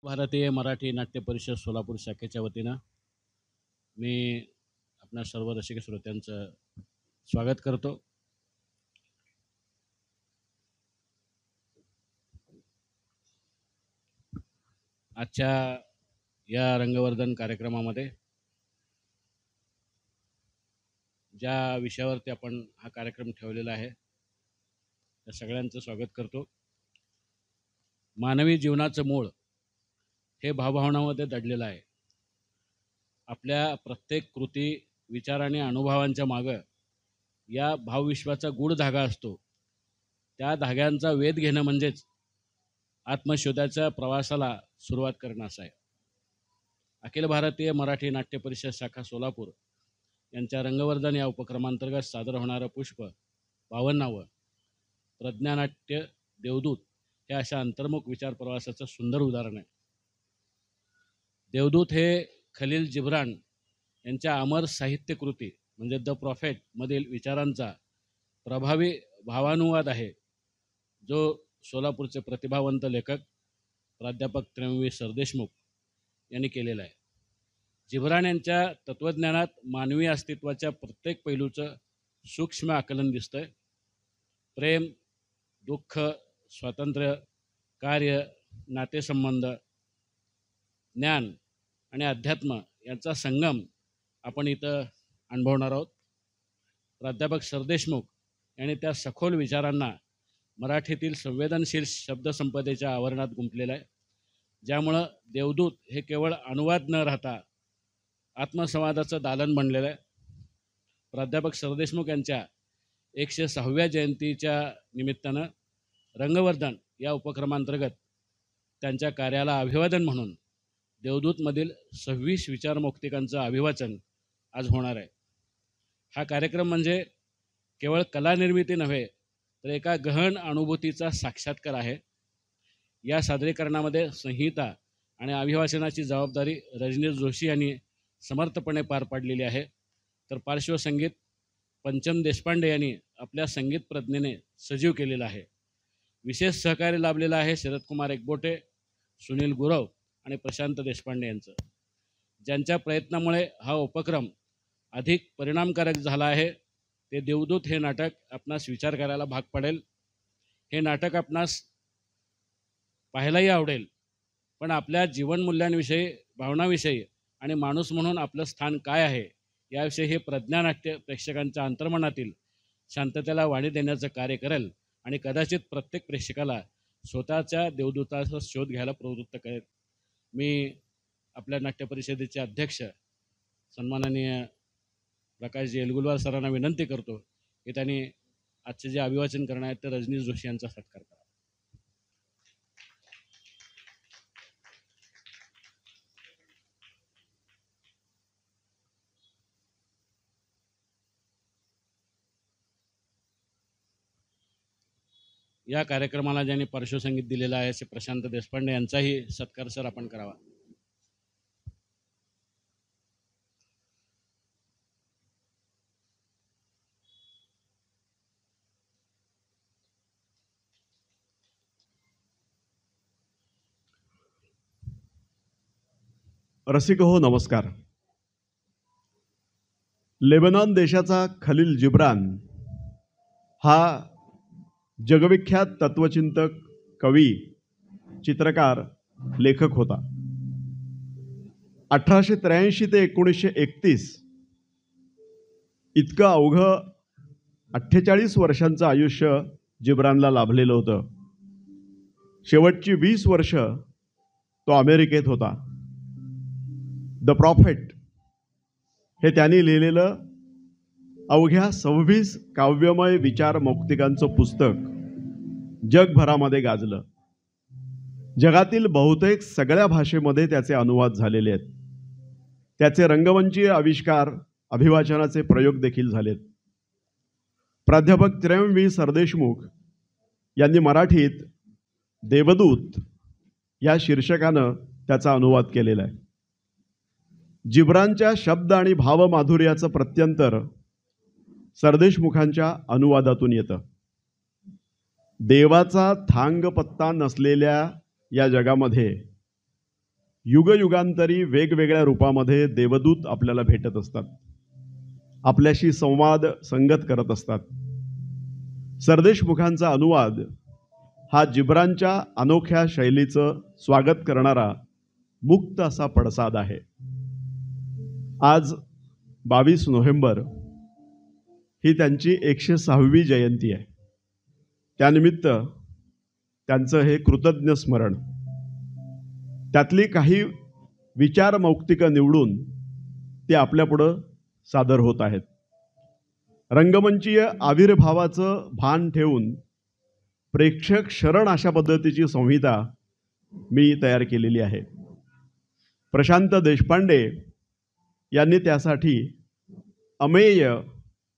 भारतीय मराठी नाट्य परिषद सोलापूर शाखेच्या वतीनं मी आपल्या सर्व रसिक श्रोत्यांचं स्वागत करतो। आजच्या या रंगवर्धन कार्यक्रमामध्ये ज्या विषयावरती आपण हा कार्यक्रम ठेवलेला आहे त्या सगळ्यांचं स्वागत करतो। मानवी जीवनाचं मूळ हे भावभावनांमध्ये दडलेलं आहे। आपल्या प्रत्येक कृती, विचार आणि अनुभवांच्या मागं या भावविश्वाचा गूढ धागा असतो। त्या धाग्यांचा वेध घेणं म्हणजेच आत्मशोधाच्या प्रवासाला सुरुवात करणं असं आहे। अखिल भारतीय मराठी नाट्य परिषद शाखा सोलापूर यांच्या रंगवर्धन या उपक्रमांतर्गत सादर होणारं पुष्प 52 प्रज्ञानाट्य देवदूत हे अशा अंतर्मुख विचार प्रवासाचं सुंदर उदाहरण आहे। देवदूत हे खलील जिब्रान यांच्या अमर साहित्य कृती म्हणजे द प्रॉफेट मधील विचारांचा प्रभावी भावानुवाद आहे, जो सोलापूरचे प्रतिभावंत लेखक प्राध्यापक त्र्यंबवी सरदेशमुख यांनी केलेला आहे। जिब्रान यांच्या तत्त्वज्ञानात मानवी अस्तित्वाच्या प्रत्येक पैलूचं सूक्ष्म आकलन दिसतंय। प्रेम, दुःख, स्वातंत्र्य, कार्य, नातेसंबंध, ज्ञान आणि अध्यात्म यांचा संगम आपण इथं अनुभवणार आहोत। प्राध्यापक सरदेशमुख यांनी त्या सखोल विचारांना मराठीतील संवेदनशील शब्दसंपदेच्या आवरणात गुंफलेलं आहे, ज्यामुळं देवदूत हे केवळ अनुवाद न राहता आत्मसंवादाचं दालन बनलेलं आहे। प्राध्यापक सरदेशमुख यांच्या 106व्या जयंतीच्या निमित्तानं रंगवर्धन या उपक्रमांतर्गत त्यांच्या कार्याला अभिवादन म्हणून देवदूतमधील 26 विचारमौक्तिकांचं अभिवाचन आज होणार आहे। हा कार्यक्रम म्हणजे केवळ कलानिर्मिती नव्हे तर एका गहन अनुभूतीचा साक्षात्कार आहे। या सादरीकरणामध्ये संहिता आणि अभिवाचनाची जबाबदारी रजनीश जोशी यांनी समर्थपणे पार पाडलेली आहे, तर पार्श्वसंगीत पंचम देशपांडे यांनी आपल्या संगीत प्रज्ञेने सजीव केलेलं आहे। विशेष सहकार्य लाभलेलं आहे शरदकुमार एकबोटे, सुनील गुरव आणि प्रशांत देशपांडे यांचं, ज्यांच्या प्रयत्नामुळे हा उपक्रम अधिक परिणामकारक झाला आहे। ते देवदूत हे नाटक आपणास विचार करायला भाग पडेल। हे नाटक आपणास पाहायलाही आवडेल, पण आपल्या जीवनमूल्यांविषयी, भावनाविषयी आणि माणूस म्हणून आपलं स्थान काय आहे याविषयी हे प्रज्ञानाट्य प्रेक्षकांच्या अंतर्मनातील शांततेला वाणी देण्याचं कार्य करेल आणि कदाचित प्रत्येक प्रेक्षकाला स्वतःच्या देवदूताचा शोध घ्यायला प्रवृत्त करेल। मी आपल्या नाट्य परिषदेचे अध्यक्ष सन्माननीय प्रकाशजी एलगुलवार सरांना विनंती करतो की त्यांनी आजचे जे अभिवाचन करणार आहेत ते रजनीश जोशी यांचा सत्कार करा। या कार्यक्रमाला ज्यांनी पार्श्वसंगीत दिलेलं आहे असे प्रशांत देशपांडे यांचाही सत्कार सर आपण करावा। रसिक हो, नमस्कार। लेबनॉन देशाचा खलील जिब्रान हा जगविख्यात तत्वचिंतक, कवी, चित्रकार, लेखक होता। 1883 ते 1931 इतकं अवघं 48 वर्षांचं आयुष्य जिब्रानला लाभलेलं होतं। शेवटची 20 वर्ष तो अमेरिकेत होता। द प्रॉफेट हे त्यांनी लिहिलेलं अवघ्या 26 काव्यमय विचार मौक्तिकांचं पुस्तक जगभरामध्ये गाजलं। जगातील बहुतेक सगळ्या भाषेमध्ये त्याचे अनुवाद झालेले आहेत। त्याचे रंगमंचीय आविष्कार, अभिवाचनाचे प्रयोग देखील झालेत। प्राध्यापक त्र्यंबवी सरदेशमुख यांनी मराठीत देवदूत या शीर्षकानं त्याचा अनुवाद केलेला आहे। जिब्रानच्या शब्द आणि भावमाधुर्याचं प्रत्यंतर सरदेशमुखांच्या अनुवादातून येतं। देवाचा थांग पत्ता नसलेल्या या जगामध्ये युगयुगांतरी वेगवेगळ्या रूपामध्ये देवदूत आपल्याला भेटत असतात, आपल्याशी संवाद संगत करत असतात. सरदेशमुखांचा अनुवाद हा जिब्रानच्या अनोख्या शैलीचं स्वागत करणारा मुक्त असा पडसाद आहे. आज 22 नोव्हेंबर ही त्यांची 106वी जयंती आहे. त्यानिमित्त त्यांचं हे कृतज्ञ स्मरण, त्यातली काही विचार मौक्तिकं निवडून ते आपल्यापुढं सादर होत आहेत. रंगमंचीय आविर्भावाचं भान ठेवून प्रेक्षक शरण अशा पद्धतीची संहिता मी तयार केलेली आहे. प्रशांत देशपांडे यांनी त्यासाठी अमेय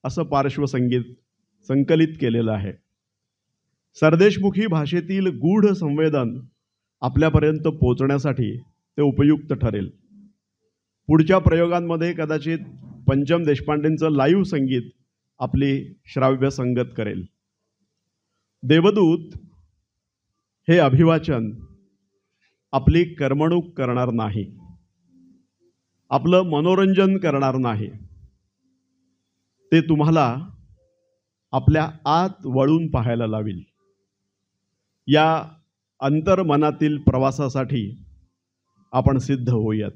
असं पार्श्वसंगीत संकलित केलेलं आहे. सरदेशमुखी भाषेतील गूढ संवेदन आपल्यापर्यंत पोहोचण्यासाठी ते उपयुक्त ठरेल. पुढच्या प्रयोगांमध्ये कदाचित पंचम देशपांडेंचं लाईव्ह संगीत आपली श्राव्य संगत करेल. देवदूत हे अभिवाचन आपली करमणूक करणार नाही, आपलं मनोरंजन करणार नाही. ते तुम्हाला आपल्या आत वळून पाहायला लावील. या अंतर्मनातील प्रवासासाठी आपण सिद्ध होऊयात.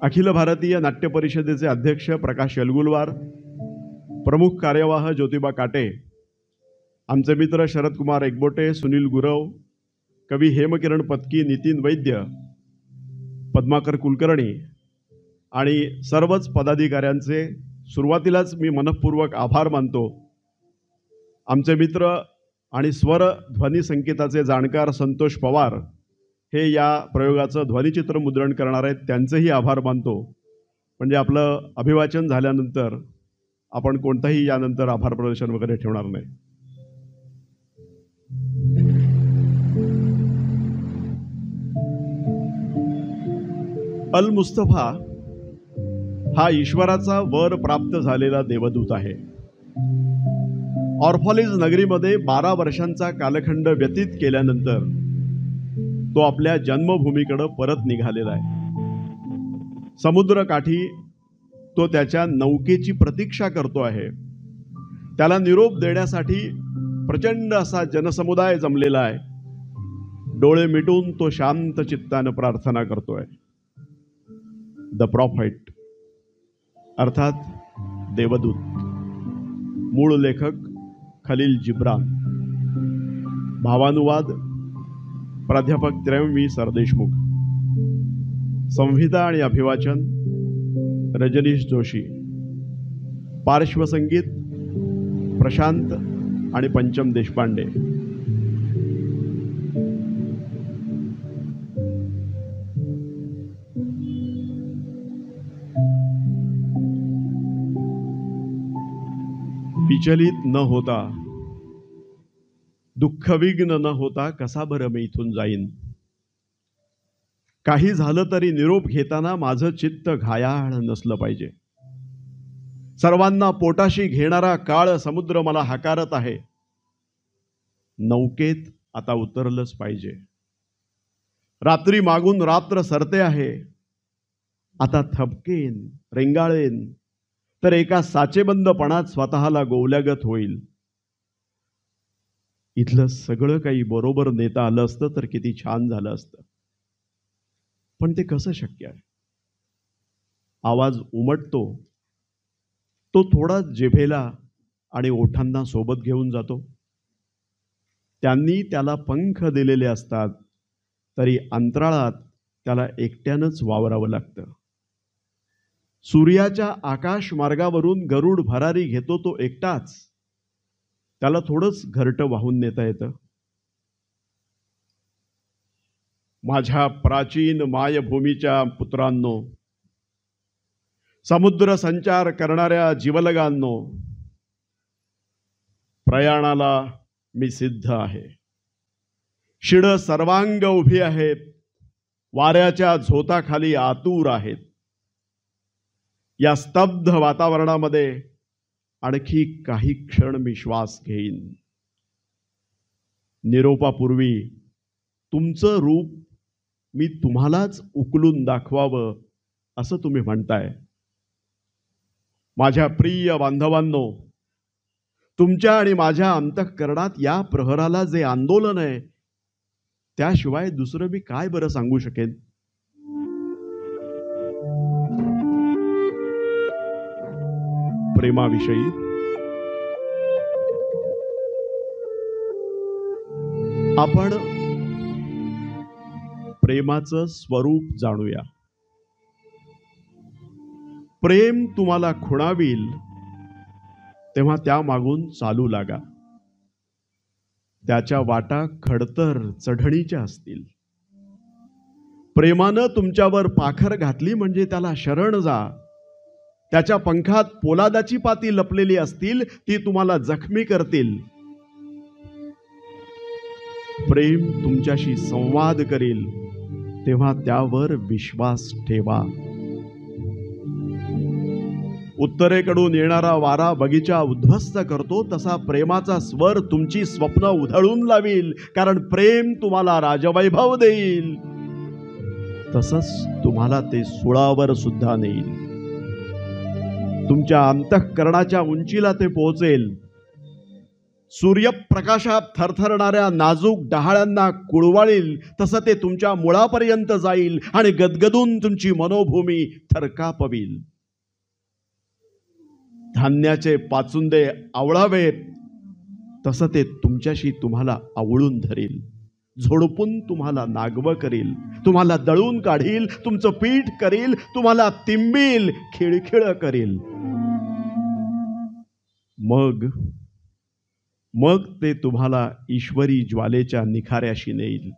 अखिल भारतीय नाट्य परिषदेचे अध्यक्ष प्रकाश यलगुलवार, प्रमुख कार्यवाह ज्योतिबा काटे, आमचे मित्र शरदकुमार एकबोटे, सुनील गुरव, कवी हेमकिरण पत्की, नितीन वैद्य, पद्माकर कुलकर्णी आणि सर्वच पदाधिकाऱ्यांचे सुरुवातीलाच मी मनःपूर्वक आभार मानतो. आमचे मित्र आणि स्वर ध्वनी संकेताचे जाणकार संतोष पवार हे या प्रयोगाचं ध्वनिचित्र मुद्रण करणार आहेत, त्यांचेही आभार मानतो. म्हणजे आपलं अभिवाचन झाल्यानंतर आपण कोणताही यानंतर आभार प्रदर्शन वगैरे ठेवणार नाही. अल मुस्तफा हा ईश्वराचा वर प्राप्त झालेला देवदूत आहे. ऑर्फॉलेज नगरीमध्ये 12 वर्षांचा कालखंड व्यतीत केल्यानंतर तो आपल्या जन्मभूमीकडे परत निघालेला आहे. समुद्रकाठी तो त्याच्या नौकेची प्रतीक्षा करतो आहे. त्याला निरोप देण्यासाठी प्रचंड असा जनसमुदाय जमलेला आहे. डोळे मिटून तो शांत चित्तानं प्रार्थना करतोय. द प्रॉफेट अर्थात देवदूत. मूळ लेखक खलील जिब्रान. भावानुवाद प्राध्यापक त्रयंवी सरदेशमुख. संहिता आणि अभिवाचन रजनीश जोशी. पार्श्वसंगीत प्रशांत आणि पंचम देशपांडे. विचलित न होता, दुःखविघ्न न होता कसा बरं मी इथून जाईन. काही झालं तरी निरोप घेताना माझं चित्त घायाळ नसलं पाहिजे. सर्वांना पोटाशी घेणारा काळ समुद्र मला हाकारत आहे. नौकेत आता उतरलंच पाहिजे. रात्री मागून रात्र सरते आहे. आता थबकेन, रेंगाळेन, तर एका साचेबंदपणात स्वतःला गोवल्यागत होईल. इथलं सगळं काही बरोबर नेता आलं असतं तर किती छान झालं असतं. पण ते कसं शक्य आहे? आवाज उमटतो, तो थोडा जिभेला आणि ओठांना सोबत घेऊन जातो. त्यांनी त्याला पंख दिलेले असतात तरी अंतराळात त्याला एकट्यानंच वावरावं लागतं. सूर्याच्या आकाश मार्गावरून गरुड भरारी घेतो तो एकटाच. त्याला थोडंच घरटं वाहून नेता येतं. माझ्या प्राचीन मायभूमीच्या पुत्रांनो, समुद्र संचार करणाऱ्या जीवलगांनो, प्रयाणाला मी सिद्ध आहे. शिड सर्वांग उभी आहेत, वाऱ्याच्या झोताखाली आतुर आहेत. या स्तब्ध वातावरणामध्ये आणखी काही क्षण मी श्वास घेईन. निरोपापूर्वी तुमचं रूप मी तुम्हालाच उकलून दाखवावं असं तुम्ही म्हणताय. माझ्या प्रिय बांधवांनो, तुमच्या आणि माझ्या अंतःकरणात या प्रहराला जे आंदोलन आहे त्याशिवाय दुसरं मी काय बरं सांगू शकेन. प्रेमाविषयी आपण प्रेमाचं स्वरूप जाणूया. प्रेम तुम्हाला खुणावील तेव्हा त्या मागून चालू लागा. त्याच्या वाटा खडतर चढणीच्या असतील. प्रेमानं तुमच्यावर पाखर घातली म्हणजे त्याला शरण जा. त्याच्या पंखात पोलादाची पाती लपलेली असतील, ती तुम्हाला जखमी करतील. प्रेम तुमच्याशी संवाद करील तेव्हा त्यावर विश्वास ठेवा. उत्तरेकडून येणारा वारा बगीचा उद्ध्वस्त करतो, तसा प्रेमाचा स्वर तुमची स्वप्न उधळून लावील. कारण प्रेम तुम्हाला राजवैभव देईल, तसंच तुम्हाला ते सुळावर सुद्धा नेईल. तुमच्या अंतःकरणाच्या उंचीला ते पोहोचेल. सूर्यप्रकाशात थरथरणाऱ्या नाजूक डहाळ्यांना कुळवाळील, तसं ते तुमच्या मुळापर्यंत जाईल आणि गदगदून तुमची मनोभूमी थरकापवील. धान्याचे पाचुंदे आवळावेत, तसं ते तुमच्याशी तुम्हाला आवळून धरील. झोडपून तुम्हाला नागवं करील, तुम्हाला दळून काढील, तुमचं पीठ करील, तुम्हाला तिंबील, खिळखिळ करील. मग ते तुम्हाला ईश्वरी ज्वालेच्या निखाऱ्याशी नेईल.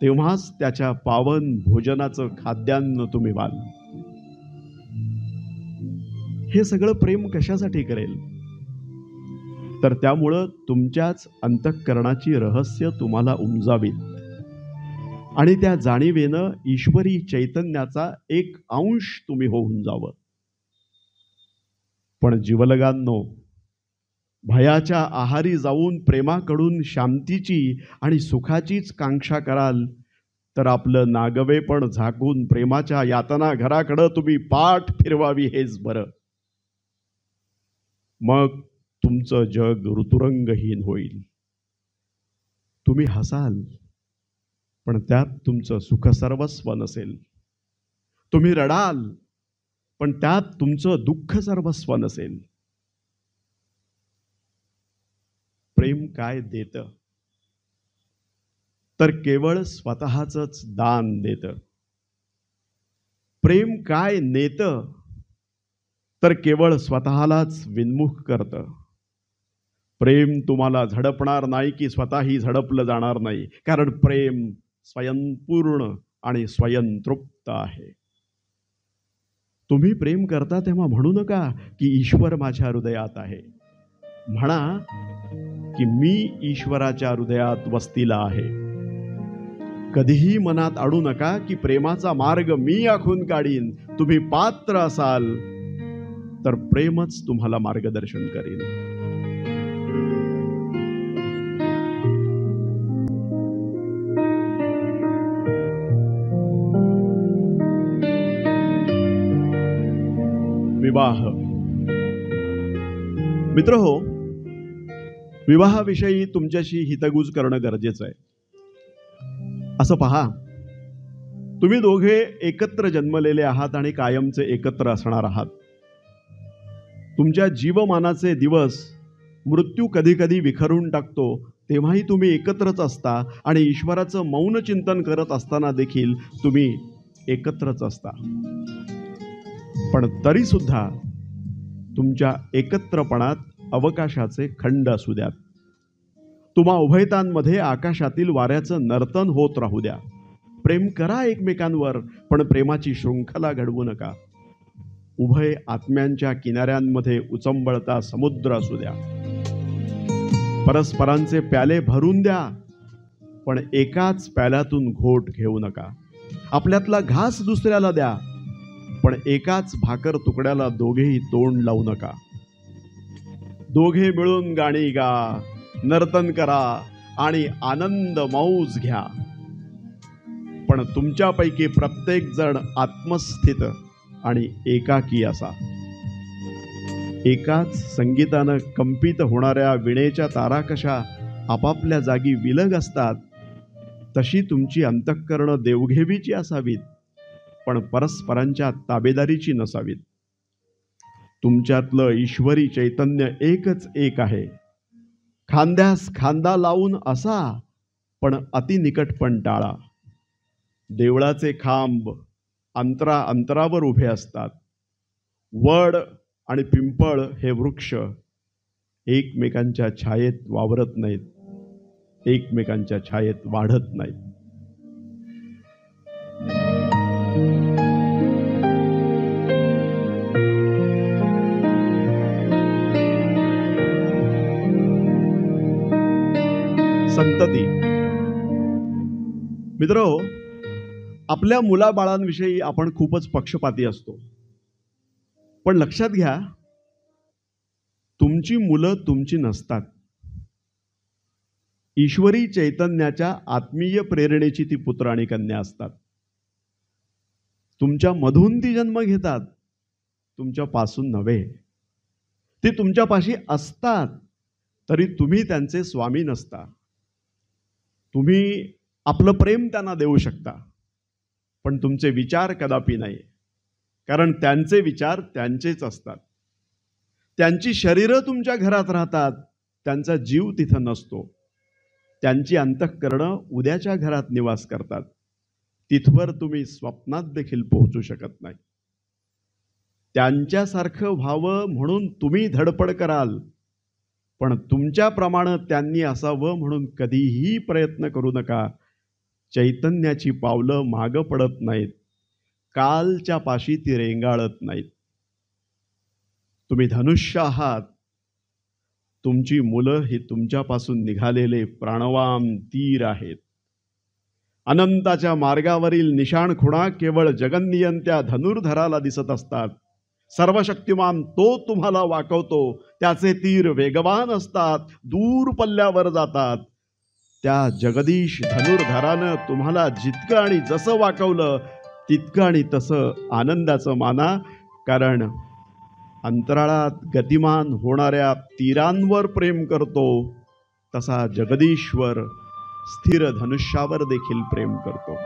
तेव्हाच त्याच्या पावन भोजनाचं खाद्यान्न तुम्ही व्हाल. हे सगळं प्रेम कशासाठी करेल? तर त्यामुळं तुमच्याच अंतःकरणाची रहस्य तुम्हाला उमजावीत आणि त्या जाणीवेनं ईश्वरी चैतन्याचा एक अंश तुम्ही होऊन जावं. पण जीवलगांनो, भयाच्या आहारी जाऊन प्रेमाकडून शांतीची आणि सुखाचीच कांक्षा कराल तर आपलं नागवेपण झाकून प्रेमाच्या यातना घराकडं तुम्ही पाठ फिरवावी हेच बरं. मग तुमचं जग ऋतुरंगहीन होईल. तुम्ही हसाल, पण त्यात तुमचं सुख सर्वस्व नसेल. तुम्ही रडाल, पण त्यात तुमचं दुःख सर्वस्व नसेल. प्रेम काय देतं? तर केवळ स्वतःचंच दान देतं. प्रेम काय नेतं? तर केवळ स्वतःलाच विन्मुख करतं. प्रेम तुम्हाला झडपणार नाही की स्वतःही झडपलं जाणार नाही, कारण प्रेम स्वयंपूर्ण आणि स्वयंतृप्त आहे. तुम्ही प्रेम करता तेव्हा म्हणू नका की ईश्वर माझ्या हृदयात आहे. म्हणा की मी ईश्वराच्या हृदयात वस्तीला आहे. कधीही मनात आणू नका की प्रेमाचा मार्ग मी आखून काढीन. तुम्ही पात्र असाल तर प्रेमच तुम्हाला मार्गदर्शन करेल. विवाह. मित्रहो, विवाहाविषयी तुमच्याशी हितगुज करणं गरजेचं आहे. असं पहा, तुम्ही दोघे एकत्र जन्मलेले आहात आणि कायमचे एकत्र असणार आहात. तुमच्या जीवमानाचे दिवस मृत्यू कधी कधी विखरून टाकतो, तेव्हाही तुम्ही एकत्रच असता आणि ईश्वराचं मौन चिंतन करत असताना देखील तुम्ही एकत्रच असता. पण तरी सुद्धा तुमच्या एकत्रपणात अवकाशाचे खंड असू द्यात. तुम्हा उभयतांमध्ये आकाशातील वाऱ्याचं नर्तन होत राहू द्या. प्रेम करा एकमेकांवर, पण प्रेमाची शृंखला घडवू नका. उभय आत्म्यांच्या किनाऱ्यांमध्ये उचंबळता समुद्र असू द्या. परस्परांचे प्याले भरून द्या, पण एकाच प्याल्यातून घोट घेऊ नका. आपल्यातला घास दुसऱ्याला द्या, पण एकाच भाकर तुकड्याला दोघेही तोंड लावू नका. दोघे मिळून गाणी गा, नर्तन करा आणि आनंद मौज घ्या, पण पण तुमच्यापैकी प्रत्येक जण आत्मस्थित आणि एकाकी असा. एकाच संगीतानं कंपित होणाऱ्या विणेच्या तारा कशा आपापल्या जागी विलग असतात, तशी तुमची अंतःकरणं देवघेवीची असावीत, पण परस्परांच्या ताबेदारीची नसावीत. तुमच्यातलं ईश्वरी चैतन्य एकच एक आहे. खांद्यास खांदा लावून असा, पण अतिनिकटपण टाळा. देवळाचे खांब अंतरावर उभे असतात. वड आणि पिंपळ हे वृक्ष एकमेकांच्या छायेत वावरत नाहीत, एकमेकांच्या छायेत वाढत नाहीत. संतती. मित्रहो, आपल्या मुलाबाळांविषयी आपण खूपच पक्षपाती असतो. पण लक्षात घ्या, तुमची मुलं तुमची नसतात. ईश्वरी चैतन्याच्या आत्मीय प्रेरणेची ती पुत्र आणि कन्या असतात. तुमच्या मधून ती जन्म घेतात, तुमच्यापासून नव्हे. ती तुमच्यापाशी असतात, तरी तुम्ही त्यांचे स्वामी नसता. तुम्ही आपलं प्रेम त्यांना देऊ शकता, पण तुमचे विचार कदापि नाही. कारण त्यांचे विचार त्यांचेच असतात. त्यांची शरीरं तुमच्या घरात राहतात, त्यांचा जीव तिथं नसतो. त्यांची अंतःकरणं उद्याच्या घरात निवास करतात. तिथवर तुम्ही स्वप्नात देखील पोहोचू शकत नाही. त्यांच्यासारखं व्हावं म्हणून तुम्ही धडपड कराल, पण तुमच्याप्रमाणे त्यांनी असावं म्हणून कधीही प्रयत्न करू नका. चैतन्याची पावलं मागं पडत नाहीत, कालच्या पाशी ती रेंगाळत नाहीत. तुम्ही धनुष्य आहात. तुमची मुलं ही तुमच्यापासून निघालेले प्राणवान तीर आहेत. अनंताच्या मार्गावरील निशाण खुणा केवळ जगन्नियंत्या धनुर्धराला दिसत असतात. सर्वशक्तिमान तो तुम्हाला वाकवतो. त्याचे तीर वेगवान असतात, दूर पल्ल्यावर जातात. त्या जगदीश धनुर्धरानं तुम्हाला जितकं आणि जसं वाकवलं, तितकं आणि तसं आनंदाचं माना. कारण अंतराळात गतिमान होणाऱ्या तीरांवर प्रेम करतो, तसा जगदीश्वर स्थिर धनुष्यावर देखील प्रेम करतो.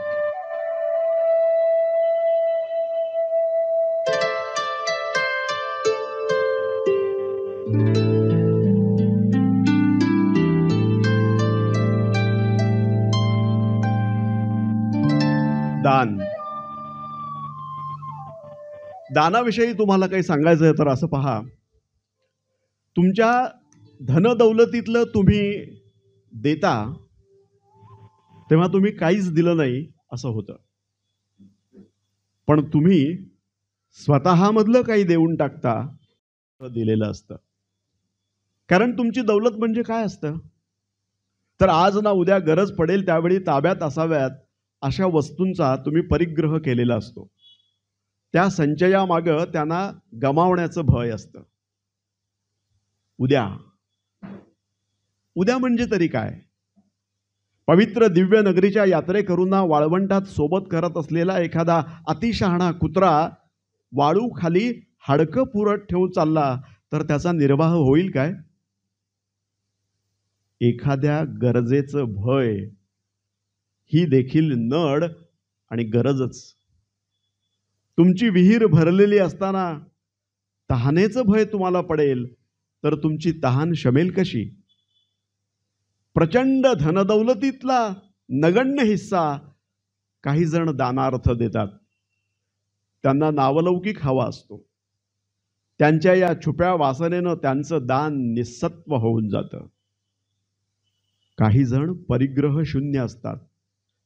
दान. दानाविषयी तुम्हाला काही सांगायचं आहे तर असं पहा, तुमच्या धनदौलतीतलं तुम्ही देता तेव्हा तुम्ही काहीच दिलं नाही असं होतं. पण तुम्ही स्वतःमधलं काही देऊन टाकता, दिलेलं असतं. कारण तुमची दौलत म्हणजे काय असतं, तर आज ना उद्या गरज पडेल त्यावेळी ताब्यात असाव्यात अशा वस्तूंचा तुम्ही परिग्रह केलेला असतो. त्या संचयामागं त्यांना गमावण्याचं भय असतं. उद्या म्हणजे तरी काय, पवित्र दिव्य नगरीच्या यात्रेकरूंना वाळवंटात सोबत करत असलेला एखादा अतिशहाणा कुत्रा वाळू खाली हाडकं पुरत ठेवून चालला तर त्याचा निर्वाह होईल काय? एखाद्या गरजेचं भय ही देखील नड आणि गरजच. तुमची विहीर भरलेली असताना तहानेचं भय तुम्हाला पडेल तर तुमची तहान शमेल कशी? प्रचंड धनदौलतीतला नगण्य हिस्सा काही जण दानार्थ देतात. त्यांना नावलौकिक हवा असतो. त्यांच्या या छुप्या वासनेनं त्यांचं दान निस्सत्व होऊन जातं. काही जण परिग्रह शून्य असतात,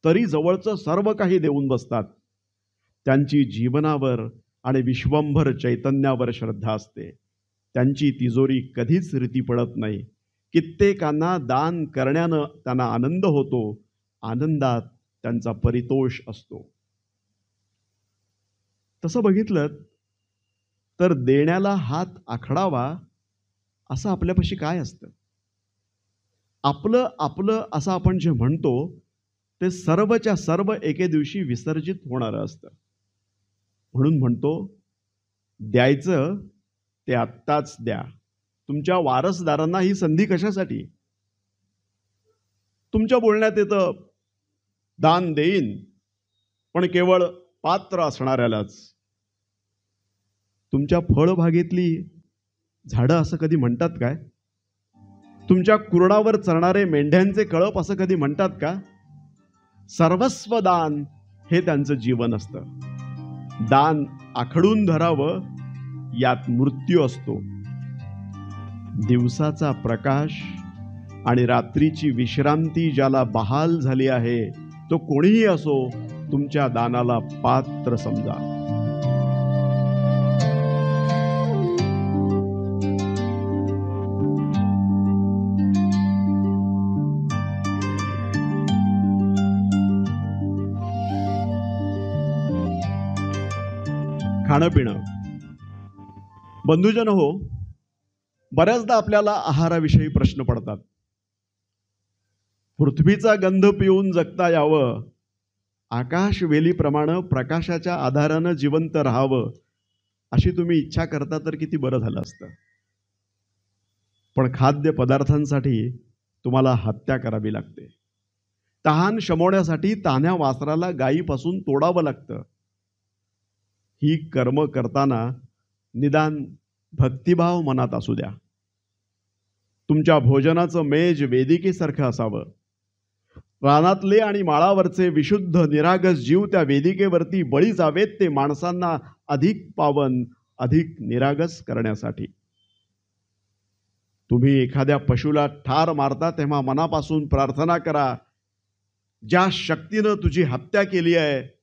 तरी जवळचं सर्व काही देऊन बसतात. त्यांची जीवनावर आणि विश्वंभर चैतन्यावर श्रद्धा असते. त्यांची तिजोरी कधीच रिती पडत नाही. कित्येकांना दान करण्यानं त्यांना आनंद होतो. आनंदात त्यांचा परितोष असतो. तसं बघितलं तर देण्याला हात आखडावा असं आपल्यापाशी काय असतं? आपलं आपलं असं आपण जे म्हणतो ते सर्वच्या सर्व एके दिवशी विसर्जित होणारं असतं. म्हणून म्हणतो, द्यायचं ते आत्ताच द्या. तुमच्या वारसदारांना ही संधी कशासाठी? तुमच्या बोलण्यात येतं, दान देईन पण केवळ पात्र असणाऱ्यालाच. तुमच्या फळबागेतली झाडं असं कधी म्हणतात काय? तुमच्या कुरणावर चरणारे मेंढ्यांचे कळप असं कधी म्हणतात का? सर्वस्व दान हे त्यांचं जीवन असतं. दान आखडून धरावं यात मृत्यू असतो. दिवसाचा प्रकाश आणि रात्रीची विश्रांती ज्याला बहाल झाली आहे, तो कोणीही असो, तुमच्या दानाला पात्र समजा. खाणं पिणं. बंधुजन हो, बऱ्याचदा आपल्याला आहाराविषयी प्रश्न पडतात. पृथ्वीचा गंध पिऊन जगता यावं, आकाश वेलीप्रमाणे प्रकाशाच्या आधारानं जिवंत राहावं, अशी तुम्ही इच्छा करता तर किती बरं झालं असतं. पण खाद्य पदार्थांसाठी तुम्हाला हत्या करावी लागते. तहान शमवण्यासाठी तान्ह्या वासराला गायीपासून तोडावं लागतं. ही कर्म करताना निदान भक्तिभाव मनात असू द्या. तुमच्या भोजनाचं मेज वेदिकेसारखं असावं. रानातले आणि माळावरचे विशुद्ध निरागस जीव त्या वेदिकेवरती बळी जावेत, ते माणसांना अधिक पावन, अधिक निरागस करण्यासाठी. तुम्ही एखाद्या पशुला ठार मारता तेव्हा मनापासून प्रार्थना करा, ज्या शक्तीनं तुझी हत्या केली आहे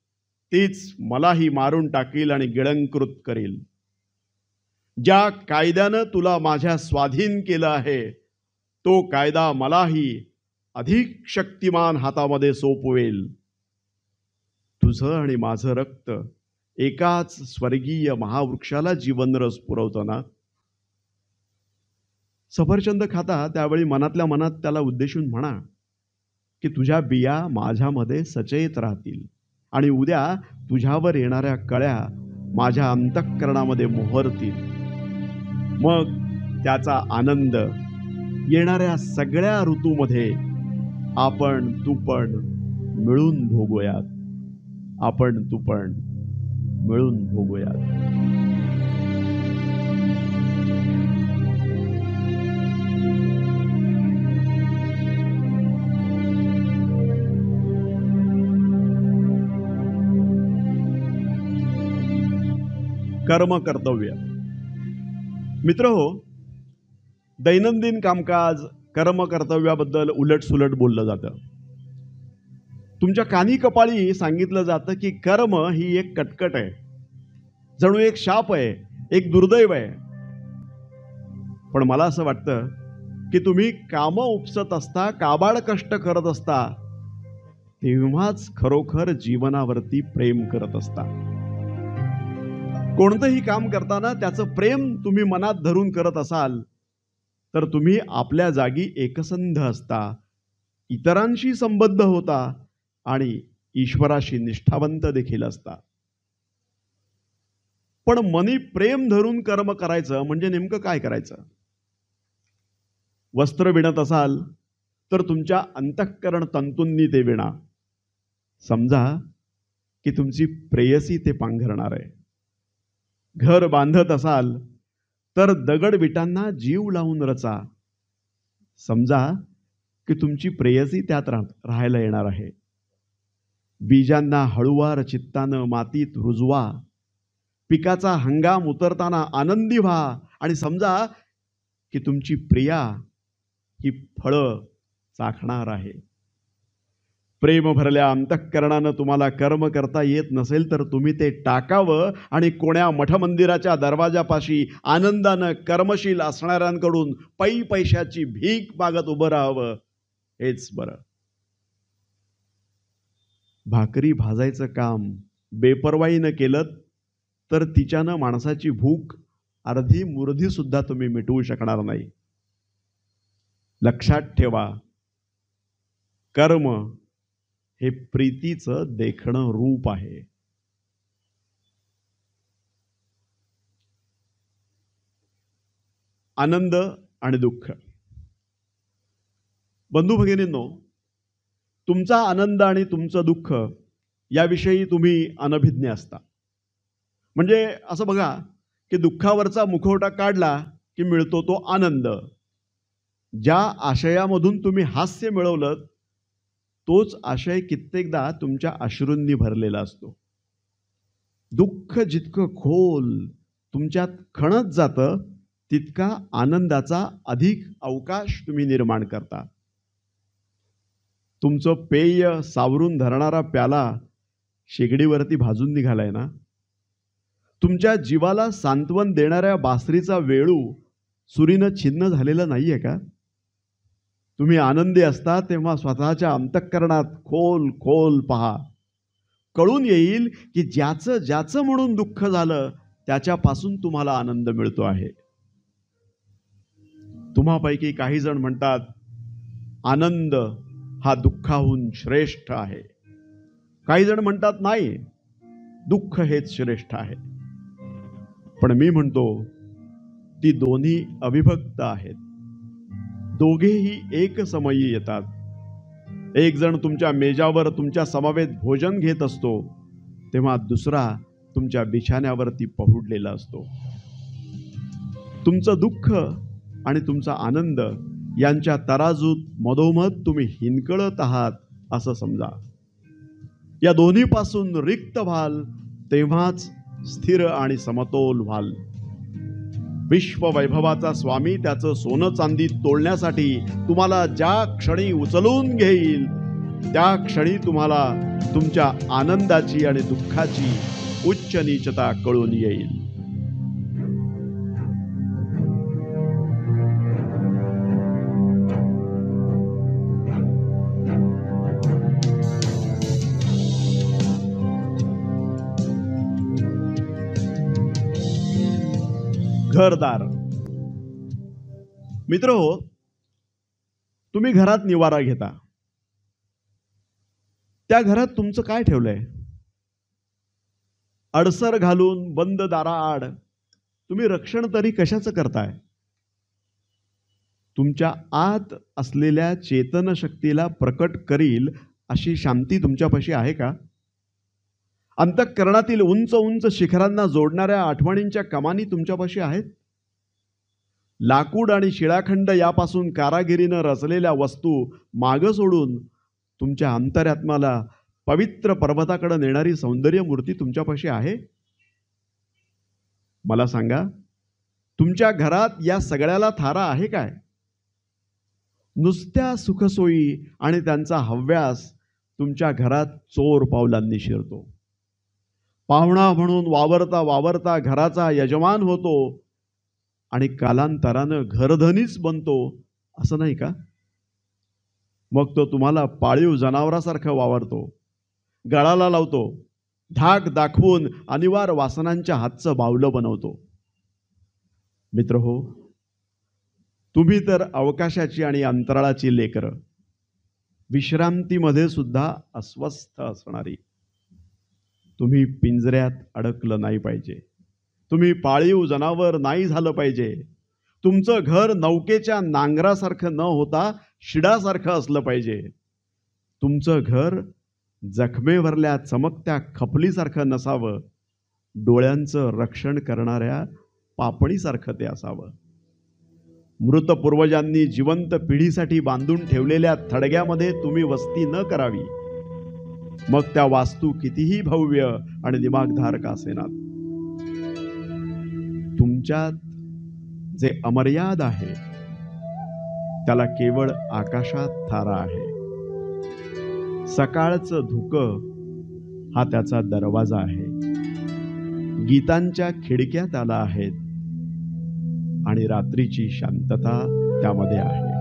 तीच मलाही मारून टाकील आणि गिळंकृत करील. ज्या कायद्यानं तुला माझ्या स्वाधीन केलं आहे, तो कायदा मलाही अधिक शक्तिमान हातामध्ये सोपवेल. तुझं आणि माझं रक्त एकाच स्वर्गीय महावृक्षाला जीवनरस पुरवतं ना. सफरचंद खाता त्यावेळी मनातल्या मनात त्याला उद्देशून म्हणा की तुझ्या बिया माझ्यामध्ये सचेत राहतील आणि उद्या तुझ्यावर येणाऱ्या कळ्या माझ्या अंतःकरणामध्ये मोहरतील. मग त्याचा आनंद येणाऱ्या सगळ्या ऋतूमध्ये आपण तू पण मिळून भोगूयात. आपण तू पण मिळून भोगूयात. कर्म कर्तव्य. मित्रहो, दैनंदिन कामकाज कर्म कर्तव्याबद्दल उलटसुलट बोललं जातं. तुमच्या कानी कपाळी सांगितलं जातं की कर्म ही एक कटकट आहे, जणू एक शाप आहे, एक दुर्दैव आहे. पण मला असं वाटतं की तुम्ही कामं उपसत असता, काबाड कष्ट करत असता, तेव्हाच खरोखर जीवनावरती प्रेम करत असता. कोणतंही काम करताना त्याचं प्रेम तुम्ही मनात धरून करत असाल तर तुम्ही आपल्या जागी एकसंध असता, इतरांशी संबद्ध होता आणि ईश्वराशी निष्ठावंत देखील असता. पण मनी प्रेम धरून कर्म करायचं म्हणजे नेमकं काय करायचं? वस्त्र विणत असाल तर तुमच्या अंतःकरण तंतूंनी ते विणा. समजा की तुमची प्रेयसी ते पांघरणार आहे. घर बांधत असाल तर दगड विटांना जीव लावून रचा. समजा की तुमची प्रेयसी त्यात राहायला येणार आहे. बीजांना हळुवार चित्तानं मातीत रुजवा. पिकाचा हंगाम उतरताना आनंदी व्हा आणि समजा की तुमची प्रिया ही फळं चाखणार आहे. प्रेम भरल्या अंतःकरणानं तुम्हाला कर्म करता येत नसेल तर तुम्ही ते टाकावं आणि कोण्या मठमंदिराच्या दरवाजापाशी आनंदानं कर्मशील असणाऱ्यांकडून पैशाची भीक मागत उभं राहावं, हेच बरं. भाकरी भाजायचं काम बेपर्वाईनं केलं तर तिच्यानं माणसाची भूक अर्धी मुर्धी सुद्धा तुम्ही मिटवू शकणार नाही. लक्षात ठेवा, कर्म हे प्रीतीचं देखणं रूप आहे. आनंद आणि दुःख. बंधू भगिनींनो, तुमचा आनंद आणि तुमचं दुःख याविषयी तुम्ही अनभिज्ञ असता. म्हणजे असं बघा की दुःखावरचा मुखवटा काढला की मिळतो तो आनंद. ज्या आशयामधून तुम्ही हास्य मिळवलं तोच आशय कित्येकदा तुमच्या अश्रूंनी भरलेला असतो. दुःख जितकं खोल तुमच्यात खणत जातं तितका आनंदाचा अधिक अवकाश तुम्ही निर्माण करता. तुमचं पेय सावरून धरणारा प्याला शेगडीवरती भाजून निघालाय ना. तुमच्या जीवाला सांत्वन देणाऱ्या बासरीचा वेळू सुरीनं छिन्न झालेला नाहीये का? तुम्ही आनंदी असता तेव्हा स्वतःच्या अंतःकरणात खोल खोल पहा. कळून येईल की ज्याचं ज्याचं म्हणून दुःख झालं त्याच्यापासून तुम्हाला आनंद मिळतो आहे. तुम्हापैकी काही जण म्हणतात आनंद हा दुःखाहून श्रेष्ठ आहे. काही जण म्हणतात नाही, दुःख हेच श्रेष्ठ आहे. पण मी म्हणतो ती दोन्ही अविभक्त आहेत. दोघेही एक समयी येतात. एक जण तुमच्या मेजावर तुमच्या समवेत भोजन घेत असतो तेव्हा दुसरा तुमच्या बिछाण्यावरती पहुडलेला असतो. तुमचं दुःख आणि तुमचा आनंद यांच्या तराजूत मधोमध तुम्ही हिंकळत आहात असं समजा. या दोन्हीपासून रिक्त व्हाल तेव्हाच स्थिर आणि समतोल व्हाल. विश्ववैभवाचा स्वामी त्याचं सोनं चांदी तोडण्यासाठी तुम्हाला ज्या क्षणी उचलून घेईल त्या क्षणी तुम्हाला तुमच्या आनंदाची आणि दुःखाची उच्च नीचता कळून येईल. घरदार. मित्रहो, तुम्ही घरात निवारा घेता. त्या घरात तुमचं काय ठेवलंय? अडसर घालून बंद दाराआड तुम्ही रक्षण तरी कशाचं करताय? तुमच्या आत असलेल्या चेतन शक्तीला प्रकट करील अशी शांती तुमच्यापाशी आहे का? अंतःकरणातील उंच उंच शिखरांना जोडणाऱ्या आठवणींच्या कमानी तुमच्यापाशी आहेत? लाकूड आणि शिळाखंड यापासून कारागिरीनं रचलेल्या वस्तू मागं सोडून तुमच्या अंतरात्म्याला पवित्र पर्वताकडे नेणारी सौंदर्य मूर्ती तुमच्यापाशी आहे? मला सांगा, तुमच्या घरात या सगळ्याला थारा आहे काय? नुसत्या सुखसोयी आणि त्यांचा हव्यास तुमच्या घरात चोर पावलांनी शिरतो. पाहुणा म्हणून वावरता वावरता घराचा यजमान होतो आणि कालांतरानं घरधनीच बनतो, असं नाही का? मग तो तुम्हाला पाळीव जनावरासारखं वावरतो, गळाला लावतो, धाक दाखवून अनिवार्य वासनांच्या हातचं बावलं बनवतो. मित्रहो, तुम्ही तर अवकाशाची आणि अंतराळाची लेकरं, विश्रांतीमध्ये सुद्धा अस्वस्थ असणारी. तुम्ही पिंजऱ्यात अडकलं नाही पाहिजे. तुम्ही पाळीव जनावर नाही झालं पाहिजे. तुमचं घर नौकेच्या नांगरासारखं न होता शिडासारखं असलं पाहिजे. तुमचं घर जखमेवरल्या चमकत्या खपलीसारखं नसावं, डोळ्यांचं रक्षण करणाऱ्या पापणीसारखं ते असावं. मृत पूर्वजांनी जिवंत पिढीसाठी बांधून ठेवलेल्या थडग्यामध्ये तुम्ही वस्ती न करावी. मग त्या वास्तू कितीही भव्य आणि दिमागधारक असेनात, तुमच्यात जे अमर्याद आहे त्याला केवळ आकाशात थारा आहे. सकाळचं धुकं हा त्याचा दरवाजा आहे. गीतांच्या खिडक्या त्याला आहेत आणि रात्रीची शांतता त्यामध्ये आहे.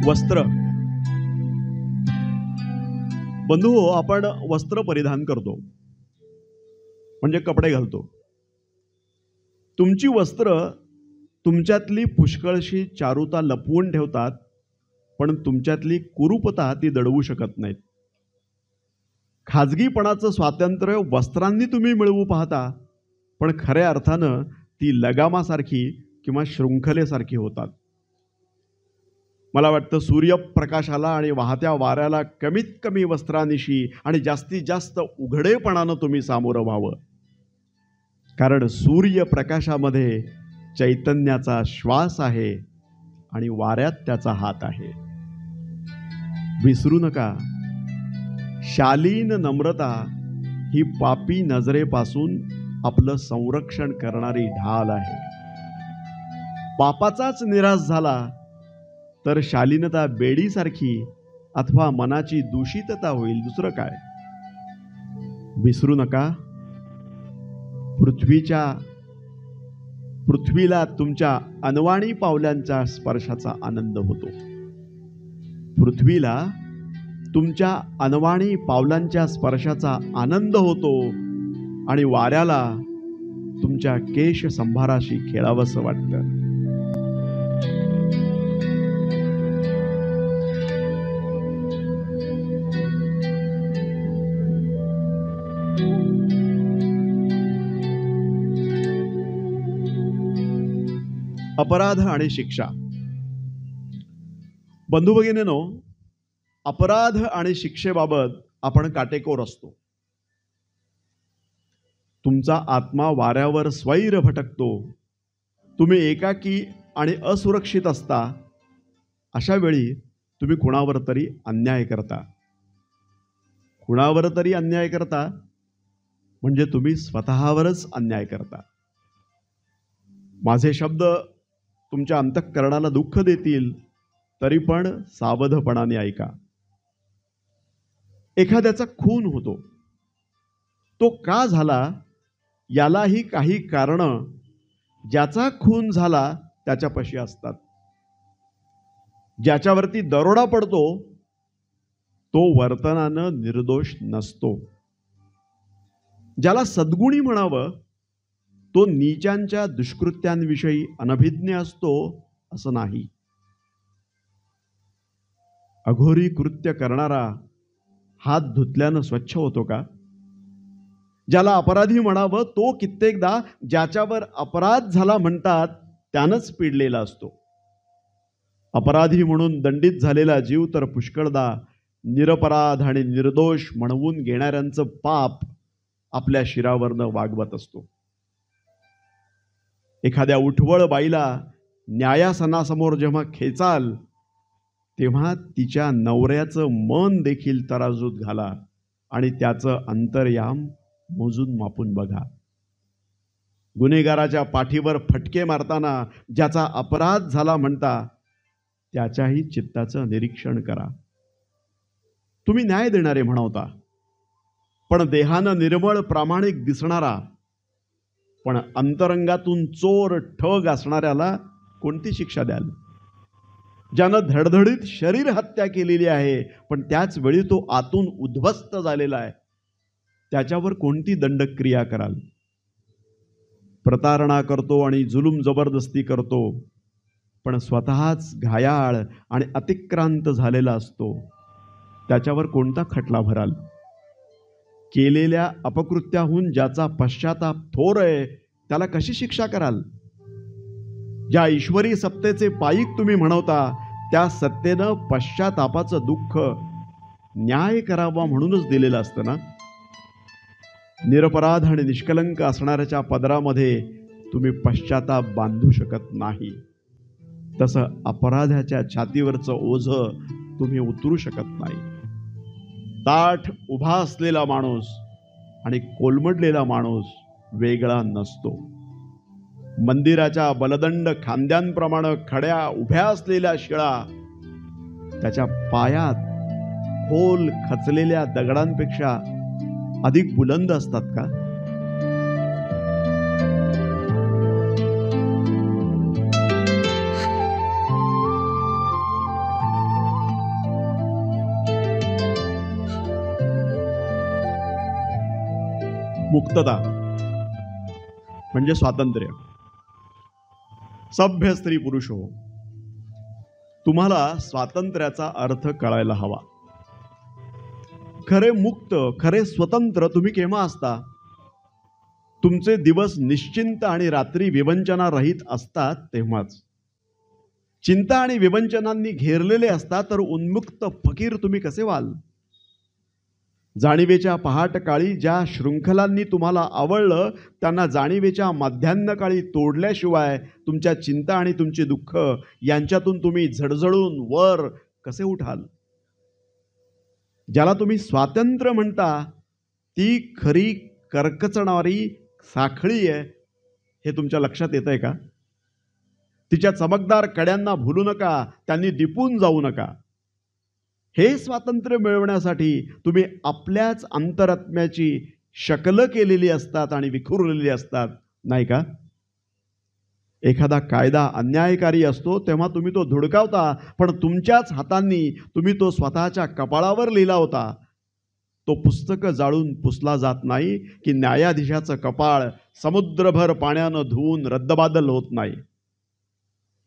वस्त्र. बंधू हो, आपण वस्त्र परिधान करतो म्हणजे कपडे घालतो. तुमची वस्त्र तुमच्यातली पुष्कळशी चारुता लपवून ठेवतात, पण तुमच्यातली कुरूपता ती दडवू शकत नाहीत. खाजगीपणाचं स्वातंत्र्य वस्त्रांनी तुम्ही मिळवू पाहता, पण खऱ्या अर्थानं ती लगामासारखी किंवा शृंखलेसारखी होतात. मला वाटतं सूर्यप्रकाशाला आणि वाहत्या वाऱ्याला कमीत कमी वस्त्रानिशी आणि जास्तीत जास्त उघडेपणानं तुम्ही सामोरं व्हावं. कारण सूर्यप्रकाशामध्ये चैतन्याचा श्वास आहे आणि वाऱ्यात त्याचा हात आहे. विसरू नका, शालीन नम्रता ही पापी नजरेपासून आपलं संरक्षण करणारी ढाल आहे. पापाचाच निराश झाला तर शालीनता बेडीसारखी अथवा मनाची दूषितता होईल, दुसरं काय. विसरू नका, पृथ्वीला तुमच्या अनवाणी पावलांच्या स्पर्शाचा आनंद होतो. पृथ्वीला तुमच्या अनवाणी पावलांच्या स्पर्शाचा आनंद होतो आणि वाऱ्याला तुमच्या केश संभाराशी खेळावंसं वाटतं. अपराध आणि शिक्षा. बंधू भगिनींनो, अपराध आणि शिक्षेबाबत आपण काटेकोर असतो. तुमचा आत्मा वाऱ्यावर स्वैर भटकतो. तुम्ही एकाकी आणि असुरक्षित असता. अशा वेळी तुम्ही कुणावर तरी अन्याय करता. कुणावर तरी अन्याय करता म्हणजे तुम्ही स्वतःवरच अन्याय करता. माझे शब्द तुमच्या अंतःकरणाला दुःख देतील, तरी पण सावधपणाने ऐका. एखाद्याचा खून होतो. तो का झाला यालाही काही कारणं ज्याचा खून झाला त्याच्यापाशी असतात. ज्याच्यावरती दरोडा पडतो तो वर्तनानं निर्दोष नसतो. ज्याला सद्गुणी म्हणावं तो नीचांच्या दुष्कृत्यांविषयी अनभिज्ञ असतो असं नाही. अघोरी कृत्य करणारा हात धुतल्यानं स्वच्छ होतो का? ज्याला अपराधी म्हणावं तो कित्येकदा ज्याच्यावर अपराध झाला म्हणतात त्यानंच पिडलेला असतो. अपराधी म्हणून दंडित झालेला जीव तर पुष्कळदा निरपराध आणि निर्दोष म्हणवून घेणाऱ्यांचं पाप आपल्या शिरावरनं वागवत असतो. एखाद्या उठवळ बाईला न्यायासनासमोर जेव्हा खेचाल तेव्हा तिच्या नवऱ्याचं मन देखील तराजूत घाला आणि त्याचं अंतर्याम मोजून मापून बघा. गुन्हेगाराच्या पाठीवर फटके मारताना ज्याचा अपराध झाला म्हणता त्याच्याही चित्ताचं निरीक्षण करा. तुम्ही न्याय देणारे म्हणवता, पण देहानं निर्मळ प्रामाणिक दिसणारा पण अंतरंगातून चोर ठग असणाऱ्याला कोणती शिक्षा द्याल? ज्यानं धडधडीत शरीर हत्या केलेली आहे पण त्याच वेळी तो आतून उद्ध्वस्त झालेला आहे, त्याच्यावर कोणती दंडक्रिया कराल? प्रतारणा करतो आणि जुलूम जबरदस्ती करतो पण स्वतःच घायाळ आणि अतिक्रांत झालेला असतो, त्याच्यावर कोणता खटला भराल? केलेल्या अपकृत्याहून ज्याचा पश्चाताप थोर आहे त्याला कशी शिक्षा कराल? ज्या ईश्वरी सत्तेचे पायीक तुम्ही म्हणवता त्या सत्तेनं पश्चातापाचं दुःख न्याय करावा म्हणूनच दिलेलं असतं ना. निरपराध आणि निष्कलंक असणाऱ्याच्या पदरामध्ये तुम्ही पश्चाताप बांधू शकत नाही, तसं अपराध्याच्या छातीवरचं ओझं तुम्ही उतरू शकत नाही. ताठ उभा असलेला माणूस आणि कोलमडलेला माणूस वेगळा नसतो. मंदिराच्या बलदंड खांद्यांप्रमाणे खड्या उभ्या असलेल्या शिळा त्याच्या पायात खोल खचलेल्या दगडांपेक्षा अधिक बुलंद असतात का? मुक्तता म्हणजे स्वातंत्र्य. सभ्य स्त्री पुरुष हो, तुम्हाला स्वातंत्र्याचा अर्थ कळायला हवा. खरे मुक्त, खरे स्वतंत्र तुम्ही केव्हा असता? तुमचे दिवस निश्चिंत आणि रात्री विवंचनारहित असतात तेव्हाच. चिंता आणि विवंचनांनी घेरलेले असता तर उन्मुक्त फकीर तुम्ही कसे व्हाल? जाणीवेच्या पहाटकाळी ज्या शृंखलांनी तुम्हाला आवडलं त्यांना जाणीवेच्या मध्यान्हकाळी तोडल्याशिवाय तुमच्या चिंता आणि तुमची दुःख यांच्यातून तुम्ही झडझडून वर कसे उठाल? ज्याला तुम्ही स्वातंत्र्य म्हणता ती खरी करकचणारी साखळी आहे हे तुमच्या लक्षात येतंय का? तिच्या चमकदार कड्यांना भुलू नका, त्यांनी दिपून जाऊ नका. हे स्वातंत्र्य मिळवण्यासाठी तुम्ही आपल्याच अंतरात्म्याची शकलं केलेली असतात आणि विखुरलेली असतात, नाही का? एखादा कायदा अन्यायकारी असतो तेव्हा तुम्ही तो धुडकावता, पण तुमच्याच हातांनी तुम्ही तो स्वतःच्या कपाळावर लिहिला होता. तो पुस्तकं जाळून पुसला जात नाही की न्यायाधीशाचं कपाळ समुद्रभर पाण्यानं धुवून रद्दबादल होत नाही.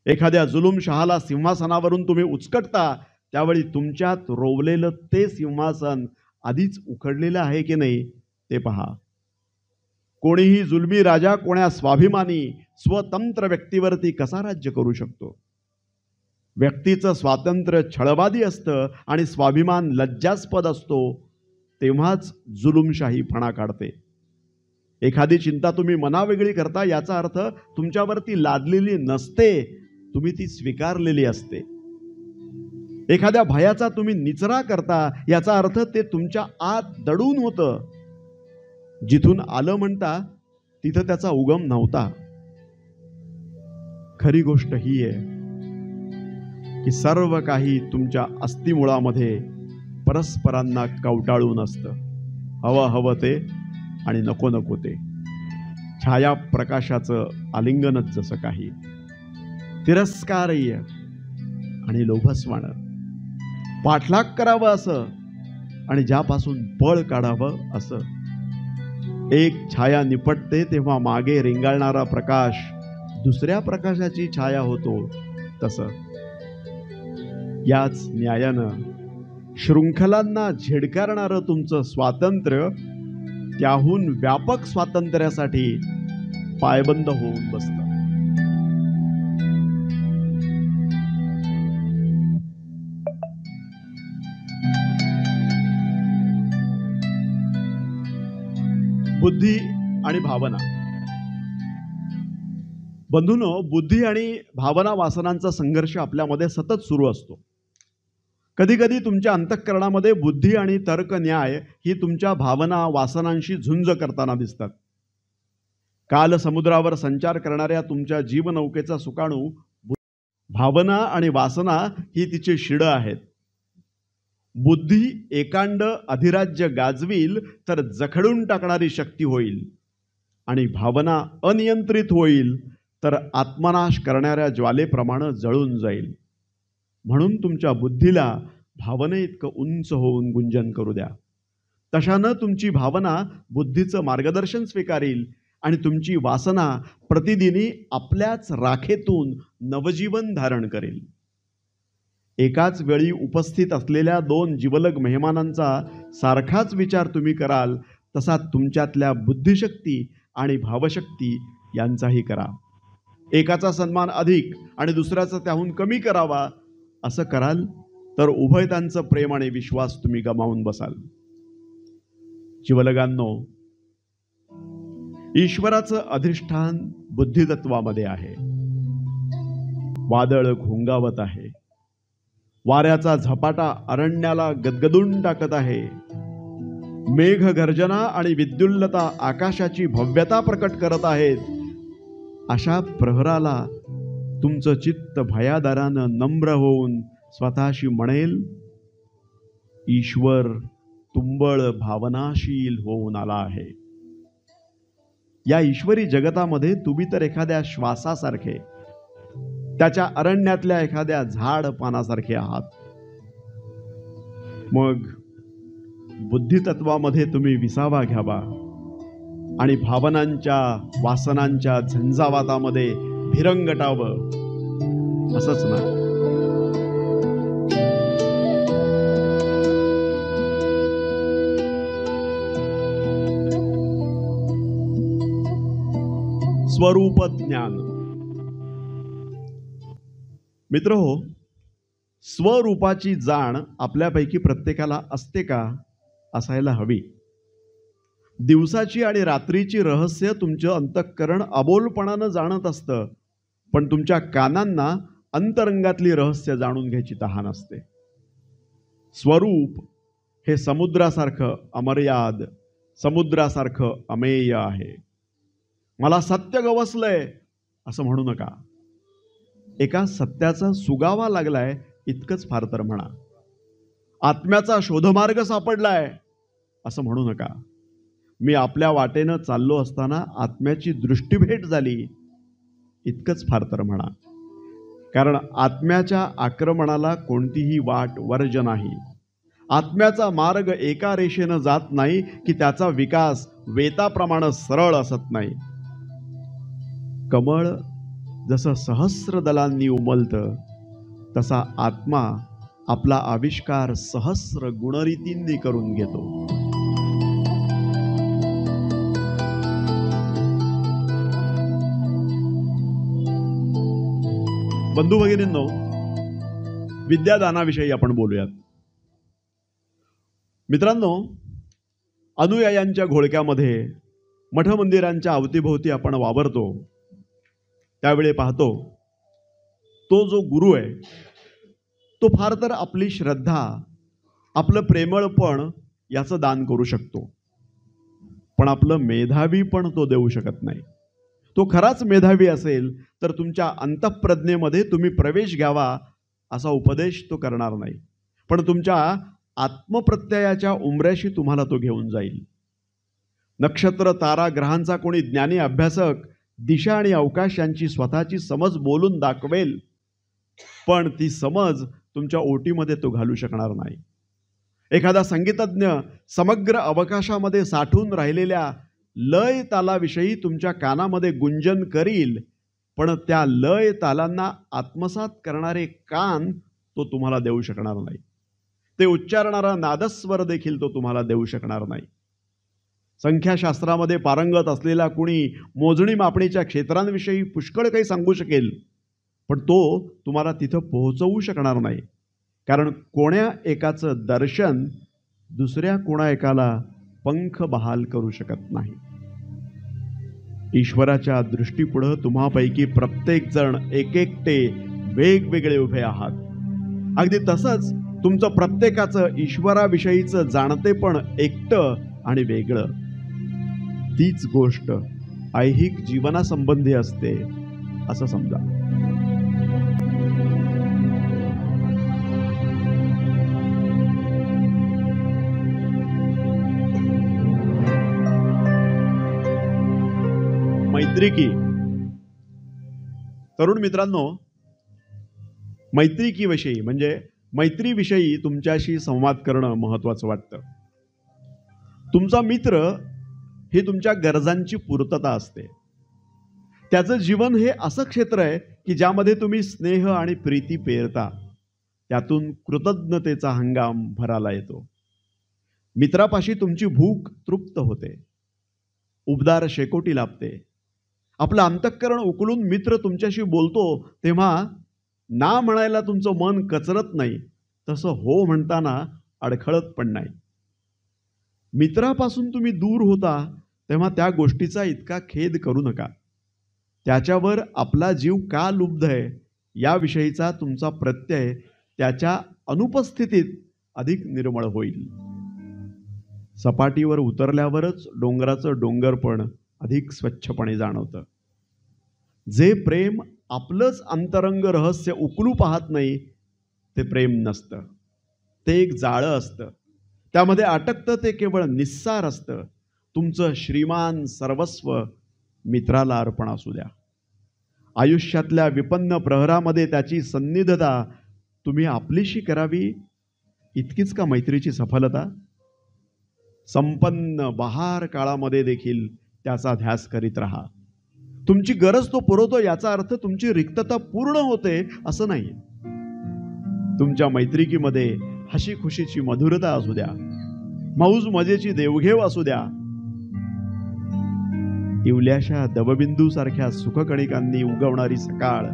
एखाद्या जुलूमशहाला सिंहासनावरून तुम्ही उचकटता त्यावेळी तुमच्यात रोवलेलं ते सिंहासन आधीच उखडलेलं आहे की नाही ते पहा. कोणीही जुलमी राजा कोण्या स्वाभिमानी स्वतंत्र व्यक्तीवरती कसा राज्य करू शकतो? व्यक्तीचं स्वातंत्र्य छळवादी असतं आणि स्वाभिमान लज्जास्पद असतो, तेव्हाच जुलूमशाही फणा काढते. एखादी चिंता तुम्ही मनावेगळी करता याचा अर्थ तुमच्यावरती लादलेली नसते, तुम्ही ती स्वीकारलेली असते. एखाद्या भयाचा तुम्ही निचरा करता याचा अर्थ ते तुमच्या आत दडून होतं. जिथून आलं म्हणता तिथं त्याचा उगम नव्हता. खरी गोष्ट ही आहे की सर्व काही तुमच्या अस्थिमुळामध्ये परस्परांना कवटाळून असतं. हवं हवं ते आणि नको नको ते. छाया प्रकाशाचं आलिंगनच जसं काही. तिरस्कार्य आणि लोभसवाणं. पाठलाग करावं असं आणि ज्यापासून पळ काढावं असं. एक छाया निपटते तेव्हा मागे रिंगाळणारा प्रकाश दुसऱ्या प्रकाशाची छाया होतो. तसं याच न्यायानं शृंखलांना झिडकारणारं तुमचं स्वातंत्र्य त्याहून व्यापक स्वातंत्र्यासाठी पायबंद होऊन बसतं. बुद्धी आणि भावना. बंधूंनो, बुद्धी आणि भावना वासनांचा संघर्ष आपल्यामध्ये सतत सुरू असतो. कधी कधी तुमच्या अंतःकरणामध्ये बुद्धी आणि तर्क न्याय ही तुमच्या भावना वासनांशी झुंज करताना दिसतात. काल समुद्रावर संचार करणाऱ्या तुमच्या जीवनौकेचा सुकाणू भावना आणि वासना ही तिचे शिडं आहेत. बुद्धी एकांड अधिराज्य गाजवील तर जखडून टाकणारी शक्ती होईल आणि भावना अनियंत्रित होईल तर आत्मनाश करणाऱ्या ज्वालेप्रमाणे जळून जाईल. म्हणून तुमच्या बुद्धीला भावनेइतकं उंच होऊन गुंजन करू द्या. तशानं तुमची भावना बुद्धीचं मार्गदर्शन स्वीकारेल आणि तुमची वासना प्रतिदिनी आपल्याच राखेतून नवजीवन धारण करेल. एकाच वेळी उपस्थित असलेल्या दोन जिवलग मेहमानांचा सारखाच विचार तुम्ही कराल तसा तुमच्यातल्या बुद्धिशक्ती आणि भावशक्ती यांचाही करा. एकाचा सन्मान अधिक आणि दुसऱ्याचा त्याहून कमी करावा असं कराल तर उभयतांचं प्रेम आणि विश्वास तुम्ही गमावून बसाल. जिवलगांनो, ईश्वराचं अधिष्ठान बुद्धितत्वामध्ये आहे. वादळ घोंगावत आहे. वाऱ्याचा झपाटा अरण्याला गदगदून टाकत आहे. मेघ गर्जना आणि विद्युल्लता आकाशाची भव्यता प्रकट करत आहेत. अशा प्रहराला तुमचं चित्त भयादरानं नम्र होऊन स्वतःशी म्हणेल, ईश्वर तुंबळ भावनाशील होऊन आला आहे. या ईश्वरी जगतामध्ये तुम्ही तर एखाद्या श्वासासारखे, त्याच्या अरण्यातल्या एखाद्या झाड पानासारखे आहात. मग बुद्धितत्वामध्ये तुम्ही विसावा घ्यावा. आणि भावनांच्या वासनांच्या झंझावातामध्ये भिरंगटावं असंच ना? स्वरूप ज्ञान. मित्र हो, स्वरूपाची जाण आपल्यापैकी प्रत्येकाला असते का? असायला हवी. दिवसाची आणि रात्रीची रहस्य तुमचं अंतःकरण अबोलपणानं जाणत असतं, पण तुमच्या कानांना अंतरंगातली रहस्य जाणून घ्यायची तहान असते. स्वरूप हे समुद्रासारखं अमर्याद, समुद्रासारखं अमेय आहे. मला सत्य गवसलंय असं म्हणू नका. एका सत्याचा सुगावा लागलाय इतकंच फार तर म्हणा. आत्म्याचा शोधमार्ग सापडलाय असं म्हणू नका. मी आपल्या वाटेनं चाललो असताना आत्म्याची दृष्टीभेट झाली इतकंच फार तर म्हणा. कारण आत्म्याच्या आक्रमणाला कोणतीही वाट वर्ज नाही. आत्म्याचा मार्ग एका रेषेनं जात नाही की त्याचा विकास वेताप्रमाणे सरळ असत नाही. कमळ जसं सहस्र दलांनी उमलतं तसा आत्मा आपला आविष्कार सहस्र गुणरीतींनी करून घेतो. बंधू भगिनींनो, विद्यादानाविषयी आपण बोलूयात. मित्रांनो, अनुयायांच्या घोळक्यामध्ये मठ मंदिरांच्या अवतीभोवती आपण वावरतो त्यावेळी पाहतो तो जो गुरु आहे तो फार तर आपली श्रद्धा, आपलं प्रेमळपण याचं दान करू शकतो, पण आपलं मेधावी पण तो देऊ शकत नाही. तो खराच मेधावी असेल तर तुमच्या अंतःप्रज्ञेमध्ये तुम्ही प्रवेश घ्यावा असा उपदेश तो करणार नाही, पण तुमच्या आत्मप्रत्ययाच्या उंबऱ्याशी तुम्हाला तो घेऊन जाईल. नक्षत्र, तारा, ग्रहांचा कोणी ज्ञानी अभ्यासक दिशा आणि अवकाश यांची स्वतःची समज बोलून दाखवेल, पण ती समज तुमच्या ओटीमध्ये तो घालू शकणार नाही. एखादा संगीतज्ञ समग्र अवकाशामध्ये साठून राहिलेल्या लय तालाविषयी तुमच्या कानामध्ये गुंजन करील, पण त्या लय तालांना आत्मसात करणारे कान तो तुम्हाला देऊ शकणार नाही. ते उच्चारणारा नादस्वर देखील तो तुम्हाला देऊ शकणार नाही. संख्याशास्त्रामध्ये पारंगत असलेला कुणी मोजणी मापणीच्या क्षेत्रांविषयी पुष्कळ काही सांगू शकेल, पण तो तुम्हाला तिथं पोहोचवू शकणार नाही. कारण कोण्या एकाचं दर्शन दुसऱ्या कोणा एकाला पंख बहाल करू शकत नाही. ईश्वराच्या दृष्टीपुढं तुम्हापैकी प्रत्येक जण एकेकटे वेगवेगळे उभे आहात. अगदी तसंच तुमचं प्रत्येकाचं ईश्वराविषयीचं जाणतेपण एकटं आणि वेगळं. तीच गोष्ट ऐहिक जीवनासंबंधी असते असं समजा. मैत्रिकी. तरुण मित्रांनो, मैत्रिकीविषयी म्हणजे मैत्रीविषयी तुमच्याशी संवाद करणं महत्त्वाचं वाटतं. तुमचा मित्र ही तुमच्या गरजांची पूर्तता असते. त्याचं जीवन हे असं क्षेत्र आहे की ज्यामध्ये तुम्ही स्नेह आणि प्रीती पेरता, त्यातून कृतज्ञतेचा हंगाम भराला येतो. मित्रापाशी तुमची भूक तृप्त होते, उबदार शेकोटी लाभते. आपलं अंतःकरण उकलून मित्र तुमच्याशी बोलतो तेव्हा ना म्हणायला तुमचं मन कचरत नाही, तसं हो म्हणताना अडखळत पण नाही. मित्रापासून तुम्ही दूर होता तेव्हा त्या गोष्टीचा इतका खेद करू नका. त्याच्यावर आपला जीव का लुब्ध आहे याविषयीचा तुमचा प्रत्यय त्याच्या अनुपस्थितीत अधिक निर्मळ होईल. सपाटीवर उतरल्यावरच डोंगराचं डोंगरपण अधिक स्वच्छपणे जाणवतं. जे प्रेम आपलंच अंतरंग रहस्य उकलू पाहत नाही ते प्रेम नसतं. ते एक जाळं असतं, त्यामध्ये अटकतं ते केवळ निस्सार असतं. तुमचं श्रीमान सर्वस्व मित्राला अर्पण असू द्या. आयुष्यातल्या विपन्न प्रहरामध्ये त्याची सन्निधता तुम्ही आपलीशी करावी, इतकीच का मैत्रीची सफलता? संपन्न बहार काळामध्ये देखील त्याचा ध्यास करीत राहा. तुमची गरज तो पुरवतो याचा अर्थ तुमची रिक्तता पूर्ण होते असं नाही. तुमच्या मैत्रिकीमध्ये हशी खुशीची मधुरता असू द्या, मौज मजेची देवघेव असू द्या, इवल्याशा दबबिंदू सारख्या सुखकणिकांनी उगवणारी सकाळ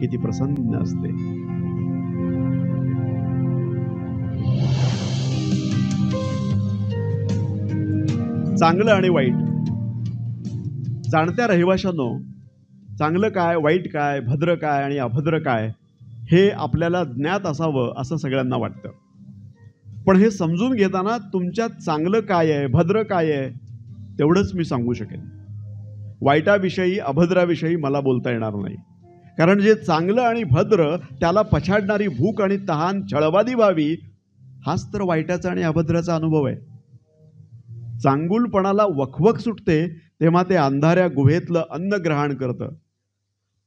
किती प्रसन्न असते. चांगलं आणि वाईट. जाणत्या रहिवाशांनो, चांगलं काय, वाईट काय, भद्र काय आणि अभद्र काय हे आपल्याला ज्ञात असावं असं सगळ्यांना वाटतं. पण हे समजून घेताना तुमच्यात चांगलं काय आहे, भद्र काय आहे तेवढंच मी सांगू शकेन. वाईटाविषयी, अभद्राविषयी मला बोलता येणार नाही. कारण जे चांगलं आणि भद्र त्याला पछाडणारी भूक आणि तहान छळवादी व्हावी, हाच तर वाईटाचा आणि अभद्राचा अनुभव आहे. चांगुलपणाला वखवख सुटते तेव्हा ते अंधाऱ्या गुहेतलं अन्न ग्रहण करतं.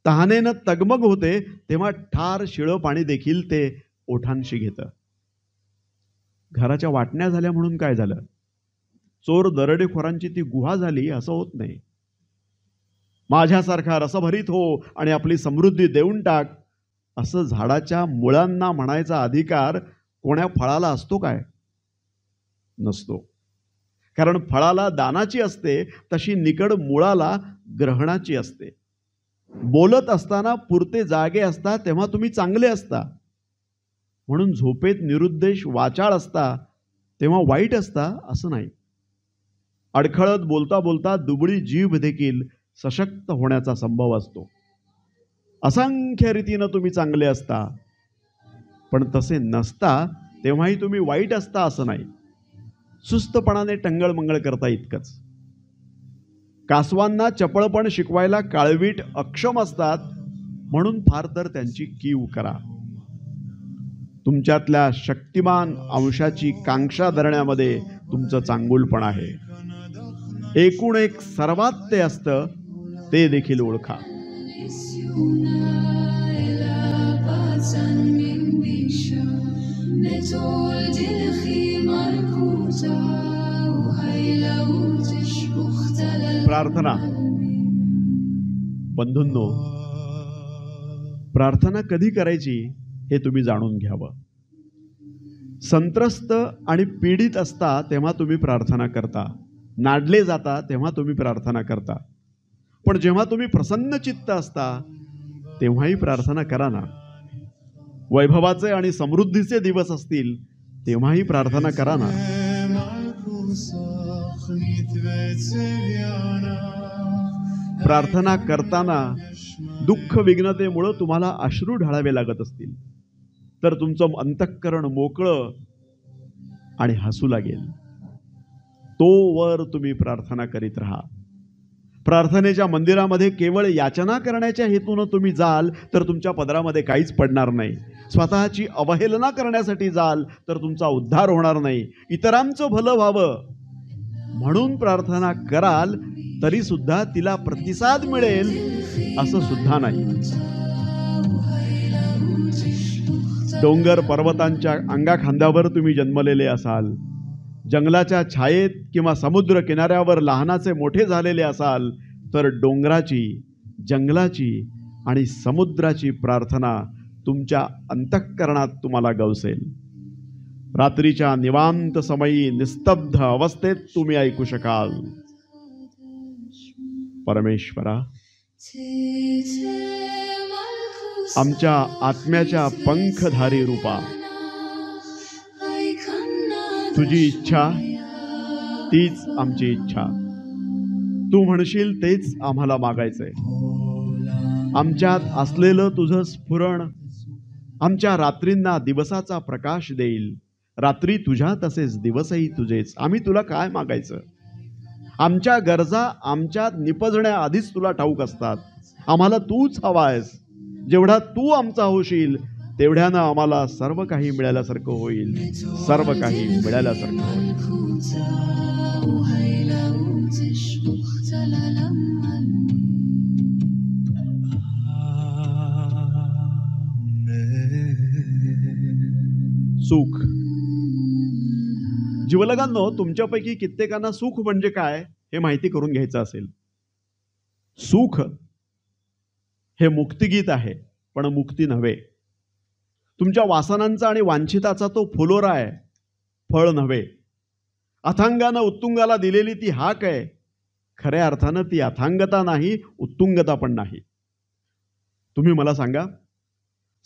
तहानेनं तगमग होते तेव्हा ठार शिळं पाणी देखील ते ओठांशी घेतं. घराच्या वाटण्या झाल्या म्हणून काय झालं? चोर दरोडेखोरांची ती गुहा झाली असं होत नाही. माझ्यासारखा रसभरीत हो आणि आपली समृद्धी देऊन टाक असं झाडाच्या मुळांना म्हणायचा अधिकार कोण्या फळाला असतो काय? नसतो. कारण फळाला दानाची असते तशी निकड मुळाला ग्रहणाची असते. बोलत असताना पुरते जागे असता तेव्हा तुम्ही चांगले असता, म्हणून झोपेत निरुद्देश वाचाळ असता तेव्हा वाईट असता असं नाही. अडखळत बोलता बोलता दुबळी जीभ देखील सशक्त होण्याचा संभव असतो. असंख्य रीतीनं तुम्ही चांगले असता, पण तसे नसता तेव्हाही तुम्ही वाईट असता असं नाही. सुस्तपणाने टंगळमंगळ करता इतकंच. कासवांना चपळपण शिकवायला काळवीट अक्षम असतात, म्हणून फार तर त्यांची कीव करा. तुमच्यातल्या शक्तिमान अंशाची कांक्षा धरण्यामध्ये तुमचं चांगुलपण आहे. एकूण एक सर्वात ते असतं ते देखील ओळखा. प्रार्थना. बंधूंनो, प्रार्थना कधी करायची हे तुम्ही जाणून घ्यावं. संत्रस्त आणि पीडित असता तेव्हा तुम्ही प्रार्थना करता, नाडले जाता तेव्हा तुम्ही प्रार्थना करता. पण जेव्हा तुम्ही प्रसन्न चित्त असता तेव्हाही प्रार्थना करा ना. वैभवाचे आणि समृद्धीचे दिवस असतील तेव्हाही प्रार्थना करा ना. प्रार्थना करताना दुःख विघ्नतेमुळे तुम्हाला अश्रू ढाळावे लागत असतील तर तुमचं अंतःकरण मोकळं आणि हसू लागेल. तोवर तुम्ही प्रार्थना करीत राहा. प्रार्थनेच्या मंदिरामध्ये केवळ याचना करण्याच्या हेतून तुम्ही जाल तर तुमच्या पदरामध्ये काहीच पडणार नाही. स्वतःची अवहेलना करण्यासाठी जाल तर तुमचा उद्धार होणार नाही. इतरांचं भलं व्हावं म्हणून प्रार्थना कराल तरी सुद्धा तिला प्रतिसाद मिळेल असं सुद्धा नाही. डोंगर पर्वतांच्या अंगाखांद्यावर तुम्ही जन्मलेले असाल, जंगलाच्या छायेत किंवा समुद्र किनाऱ्यावर लहानाचे मोठे झालेले असाल तर डोंगराची, जंगलाची आणि समुद्राची प्रार्थना तुमच्या अंतःकरणात तुम्हाला गवसेल. रात्रीच्या निवांत समयी निस्तब्ध अवस्थेत तुम्ही ऐकू शकाल, परमेश्वरा, आमच्या आत्म्याच्या पंखधारी रूपा, तुझी इच्छा तीच आमची इच्छा. तू म्हणशील तेच आम्हाला मागायचंय. आमच्यात असलेलं तुझं स्फुरण आमच्या रात्रींना दिवसाचा प्रकाश देईल. रात्री तुझ्या तसेच दिवसही तुझेच. आम्ही तुला काय मागायचं? आमच्या गरजा आमच्यात निपजण्या आधीच तुला ठाऊक असतात. आम्हाला तूच हवा आहेस. जेवढा तू आमचा होशील तेवढ्यानं आम्हाला सर्व काही मिळाल्यासारखं होईल. सर्व काही मिळाल्यासारखं होईल. सुख. जीवलगांनो, तुमच्यापैकी कित्येकांना सुख म्हणजे काय हे माहिती करून घ्यायचं असेल, सुख हे मुक्तिगीत आहे, पण मुक्ती नव्हे. तुमच्या वासनांचा आणि वांछिताचा तो फुलोरा आहे, फळ नव्हे. अथांगानं उत्तुंगाला दिलेली ती हाक आहे, खऱ्या अर्थानं ती अथांगता नाही, उत्तुंगता पण नाही. तुम्ही मला सांगा,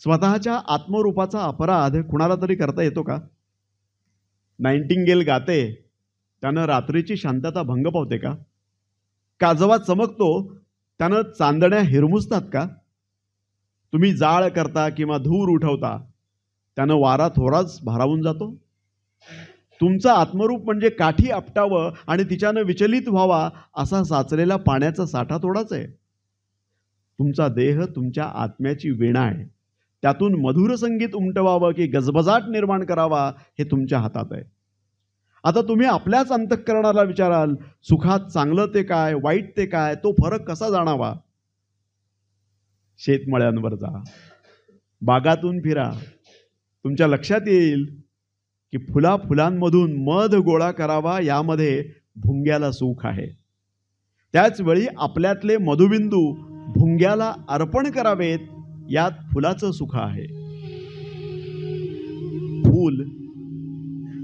स्वतःच्या आत्मरूपाचा अपराध कुणाला तरी करता येतो का? नाइटिंगेल गाते, त्यानं रात्रीची शांतता भंग पावते का? काजवा चमकतो, त्यानं चांदण्या हिरमुसतात का? तुम्ही जाळ करता किंवा धूर उठवता, त्यानं वारा थोराच भारावून जातो? तुमचं आत्मरूप म्हणजे काठी आपटावं आणि तिच्यानं विचलित व्हावा असा साचलेला पाण्याचा साठा थोडाच आहे. तुमचा देह तुमच्या आत्म्याची वीणा आहे. त्यातून मधुर संगीत उमटवावं की गजबजाट निर्माण करावा हे तुमच्या हातात आहे. आता तुम्ही आपल्याच अंतःकरणाला विचाराल, सुखात चांगलं ते काय, वाईट ते काय, तो फरक कसा जाणावा? शेतमळ्यांवर जा, बागातून फिरा, तुमच्या लक्षात येईल की फुलांमधून मध गोळा करावा यामध्ये भुंग्याला सुख आहे. त्याच वेळी आपल्यातले मधुबिंदू भुंग्याला अर्पण करावेत यात फुलाचं सुख आहे. फूल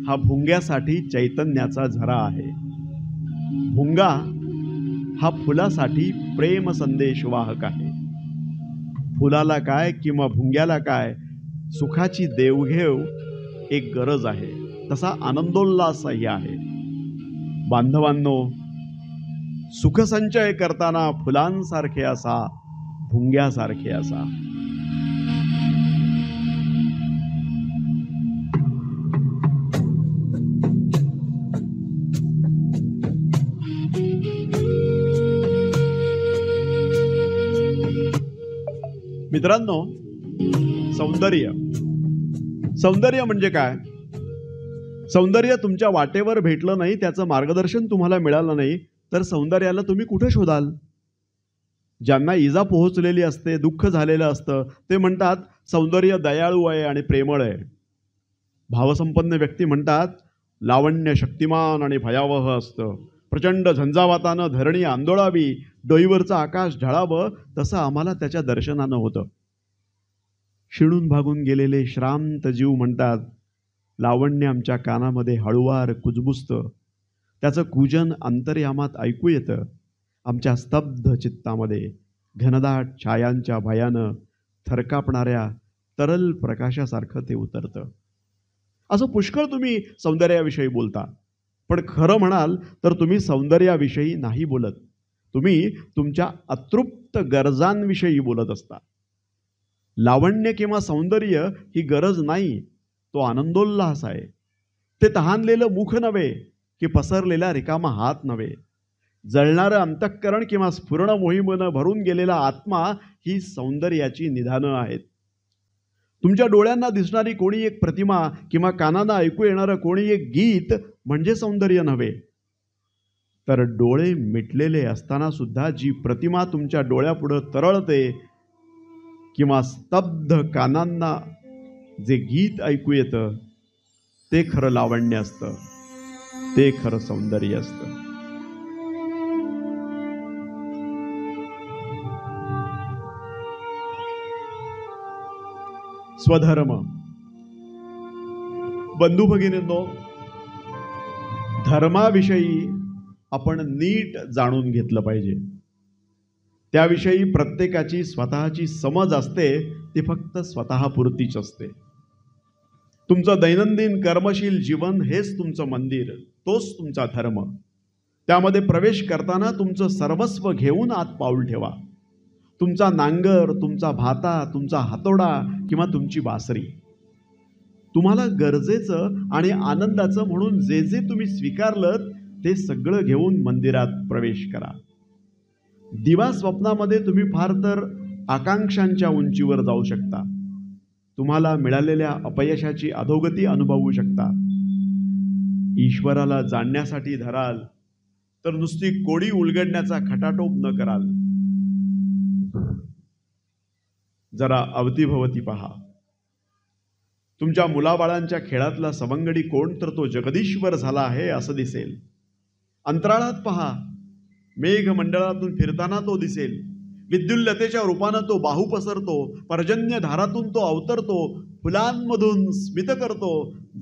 हा भुंग्यासाठी चैतन्याचा झरा आहे. भुंगा हा फुलासाठी प्रेम संदेश वाहक आहे. फुलाला काय किंवा भुंग्याला काय, सुखाची देवघेव एक गरज आहे, तसा आनंदोल्लासही आहे. बांधवांनो, सुखसंचय करताना फुलांसारखे असा, भुंग्यासारखे असा. मित्रांनो, सौंदर्य म्हणजे काय? सौंदर्य तुमच्या वाटेवर भेटलं नाही, त्याचं मार्गदर्शन तुम्हाला मिळालं नाही, तर सौंदर्याला तुम्ही कुठे शोधाल? ज्यांना इजा पोहोचलेली असते, दुःख झालेलं असतं, ते म्हणतात सौंदर्य दयाळू आहे आणि प्रेमळ आहे. भावसंपन्न व्यक्ती म्हणतात लावण्य शक्तिमान आणि भयावह असतं. प्रचंड झंझावातानं धरणी आंदोळावी, डोईवरचं आकाश ढळावं, तसं आम्हाला त्याच्या दर्शनानं होतं. शिणून भागून गेलेले श्रांत जीव म्हणतात लावण्य आमच्या कानामध्ये हळुवार कुजबुजतं, त्याचं कूजन अंतर्यामात ऐकू येतं. आमच्या स्तब्ध चित्तामध्ये घनदाट छायांच्या भयानं थरकापणाऱ्या तरल प्रकाशासारखं ते उतरतं. असं पुष्कळ तुम्ही सौंदर्याविषयी बोलता, पण खरं म्हणाल तर तुम्ही सौंदर्याविषयी नाही बोलत. तुम्ही तुमच्या अतृप्त गरजांविषयी बोलत असता. लावण्य किंवा सौंदर्य ही गरज नाही, तो आनंदोल्लास आहे. ते तहानलेलं मुख नव्हे की पसरलेला रिकामा हात नव्हे. जळणारं अंतःकरण किंवा स्फुरण मोहिमेनं भरून गेलेला आत्मा ही सौंदर्याची निधानं आहेत. तुमच्या डोळ्यांना दिसणारी कोणी एक प्रतिमा किंवा कानांना ऐकू येणारं कोणी एक गीत म्हणजे सौंदर्य नव्हे, तर डोळे मिटलेले असताना सुद्धा जी प्रतिमा तुमच्या डोळ्यापुढं तरळते किंवा स्तब्ध कानांना जे गीत ऐकू येतं, ते खरं लावण्य असतं, ते खरं सौंदर्य असतं. स्वधर्म. बंधू भगिनींनो, धर्माविषयी आपण नीट जाणून घेतलं पाहिजे. त्याविषयी प्रत्येकाची स्वतःची समज असते, ती फक्त स्वतःपुरतीच असते. तुमचं दैनंदिन कर्मशील जीवन हेच तुमचं मंदिर, तोच तुमचा धर्म. त्यामध्ये प्रवेश करताना तुमचं सर्वस्व घेऊन आत पाऊल ठेवा. तुमचा नांगर, तुमचा भाता, तुमचा हातोडा किंवा तुमची बासरी. तुम्हाला गरजेचं आणि आनंदाचं म्हणून जे जे तुम्ही स्वीकारलं ते सगळं घेऊन मंदिरात प्रवेश करा. दिवा स्वप्नामध्ये तुम्ही फार तर आकांक्षांच्या उंचीवर जाऊ शकता. तुम्हाला मिळालेल्या अपयशाची अधोगती अनुभवू शकता. ईश्वराला जाणण्यासाठी धराल तर नुसती कोडी उलगडण्याचा खटाटोप न कराल. जरा अवतीभवती पहा. तुमच्या मुलाबाळांच्या खेळातला सवंगडी कोण, तर तो जगदीश्वर झाला आहे असं दिसेल. अंतराळात पहा, मेघमंडळातून फिरताना तो दिसेल, विद्युल्लतेच्या रूपानं तो बाहू पसरतो, पर्जन्य धारातून तो अवतरतो, फुलांमधून स्मित करतो,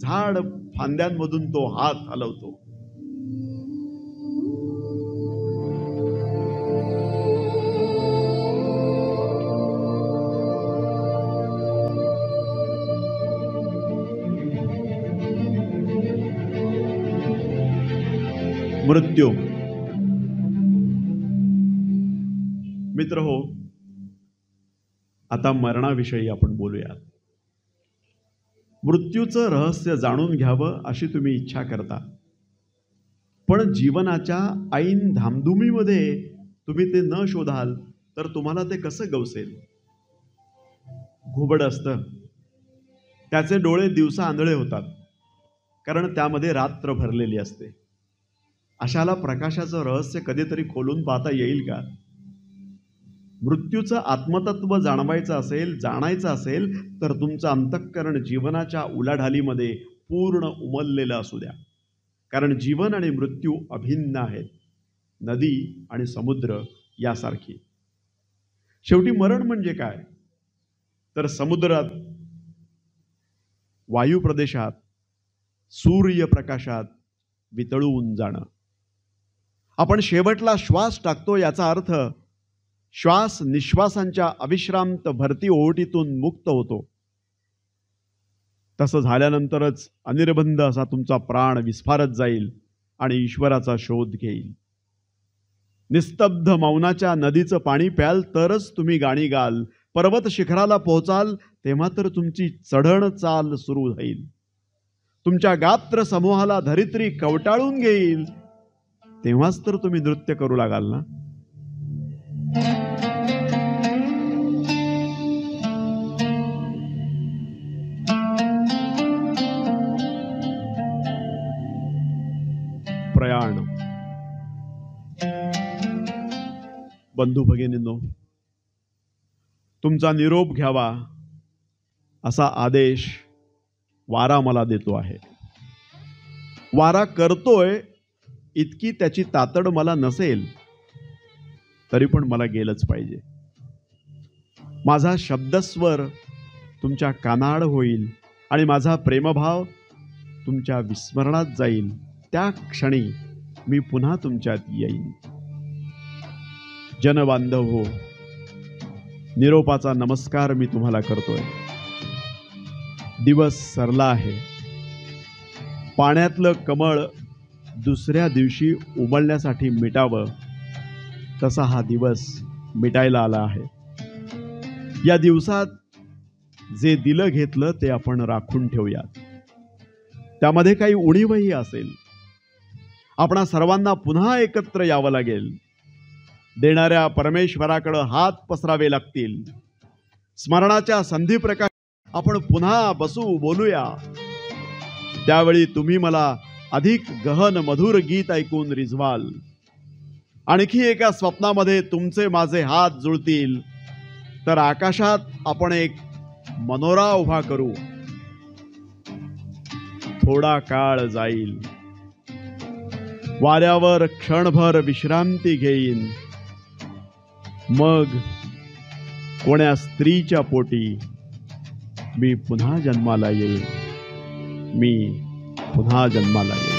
झाड फांद्यांमधून तो हात हलवतो. मृत्यू. मित्र हो, आता मरणाविषयी आपण बोलूया. मृत्यूचं रहस्य जाणून घ्यावं अशी तुम्ही इच्छा करता, पण जीवनाच्या ऐन धामधुमीमध्ये तुम्ही ते न शोधाल तर तुम्हाला ते कसं गवसेल? घुबड असतं, त्याचे डोळे दिवसा आंधळे होतात, कारण त्यामध्ये रात्र भरलेली असते. अशाला प्रकाशाचं रहस्य कधीतरी खोलून पाहता येईल का? मृत्यूचं आत्मतत्व जाणवायचं असेल, जाणायचं असेल तर तुमचं अंतःकरण जीवनाच्या उलाढालीमध्ये पूर्ण उमललेलं असू द्या. कारण जीवन आणि मृत्यू अभिन्न आहेत, नदी आणि समुद्र यासारखी. शेवटी मरण म्हणजे काय? तर समुद्रात, वायू प्रदेशात, सूर्यप्रकाशात वितळून जाणं. आपण शेवटला श्वास टाकतो याचा अर्थ श्वास निश्वासांच्या अविश्रांत भरती ओहोटीतून मुक्त होतो. तसं झाल्यानंतरच अनिर्बंध असा तुमचा प्राण विस्फारत जाईल आणि ईश्वराचा शोध घेईल. निस्तब्ध मौनाच्या नदीचं पाणी प्याल तरच तुम्ही गाणी गाल. पर्वत शिखराला पोहोचाल तेव्हा तर तुमची चढण चाल सुरू होईल. तुमच्या गात्र समूहाला धरित्री कवटाळून घेईल तेव्हाच तर तुम्ही नृत्य करू लागाल ना. प्रयाण. बंधू भगिनींनो, तुमचा निरोप घ्यावा असा आदेश वारा मला देतो आहे. वारा करतोय इतकी त्याची तातड मला नसेल तरी पण मला गेलंच पाहिजे. माझा शब्दस्वर तुमच्या कानाड होईल आणि माझा प्रेमभाव तुमच्या विस्मरणात जाईल. त्या क्षणी मी पुन्हा तुमच्यात येईन. जनबांधव हो, निरोपाचा नमस्कार मी तुम्हाला करतोय. दिवस सरला आहे. पाण्यातलं कमळ दुसऱ्या दिवशी उमलण्यासाठी मिटावं तसा हा दिवस मिटायला आला आहे. या दिवसात जे दिलं घेतलं ते आपण राखून ठेवूयात. त्यामध्ये काही उणीवही असेल. आपणा सर्वांना पुन्हा एकत्र यावं लागेल. देणाऱ्या परमेश्वराकडे हात पसरावे लागतील. स्मरणाच्या संधी प्रकाश आपण पुन्हा बसू, बोलूया. त्यावेळी तुम्ही मला अधिक गहन मधुर गीत ऐकून रिझवाल. आणखी एका स्वप्नामध्ये तुमचे माझे हात जुळतील तर आकाशात आपण एक मनोरा उभा करू. थोडा काळ जाईल, वाऱ्यावर क्षणभर विश्रांती घेईन. मग कोण्या स्त्रीच्या पोटी मी पुन्हा जन्माला येईन. मी पुन्हा जन्माला येईन.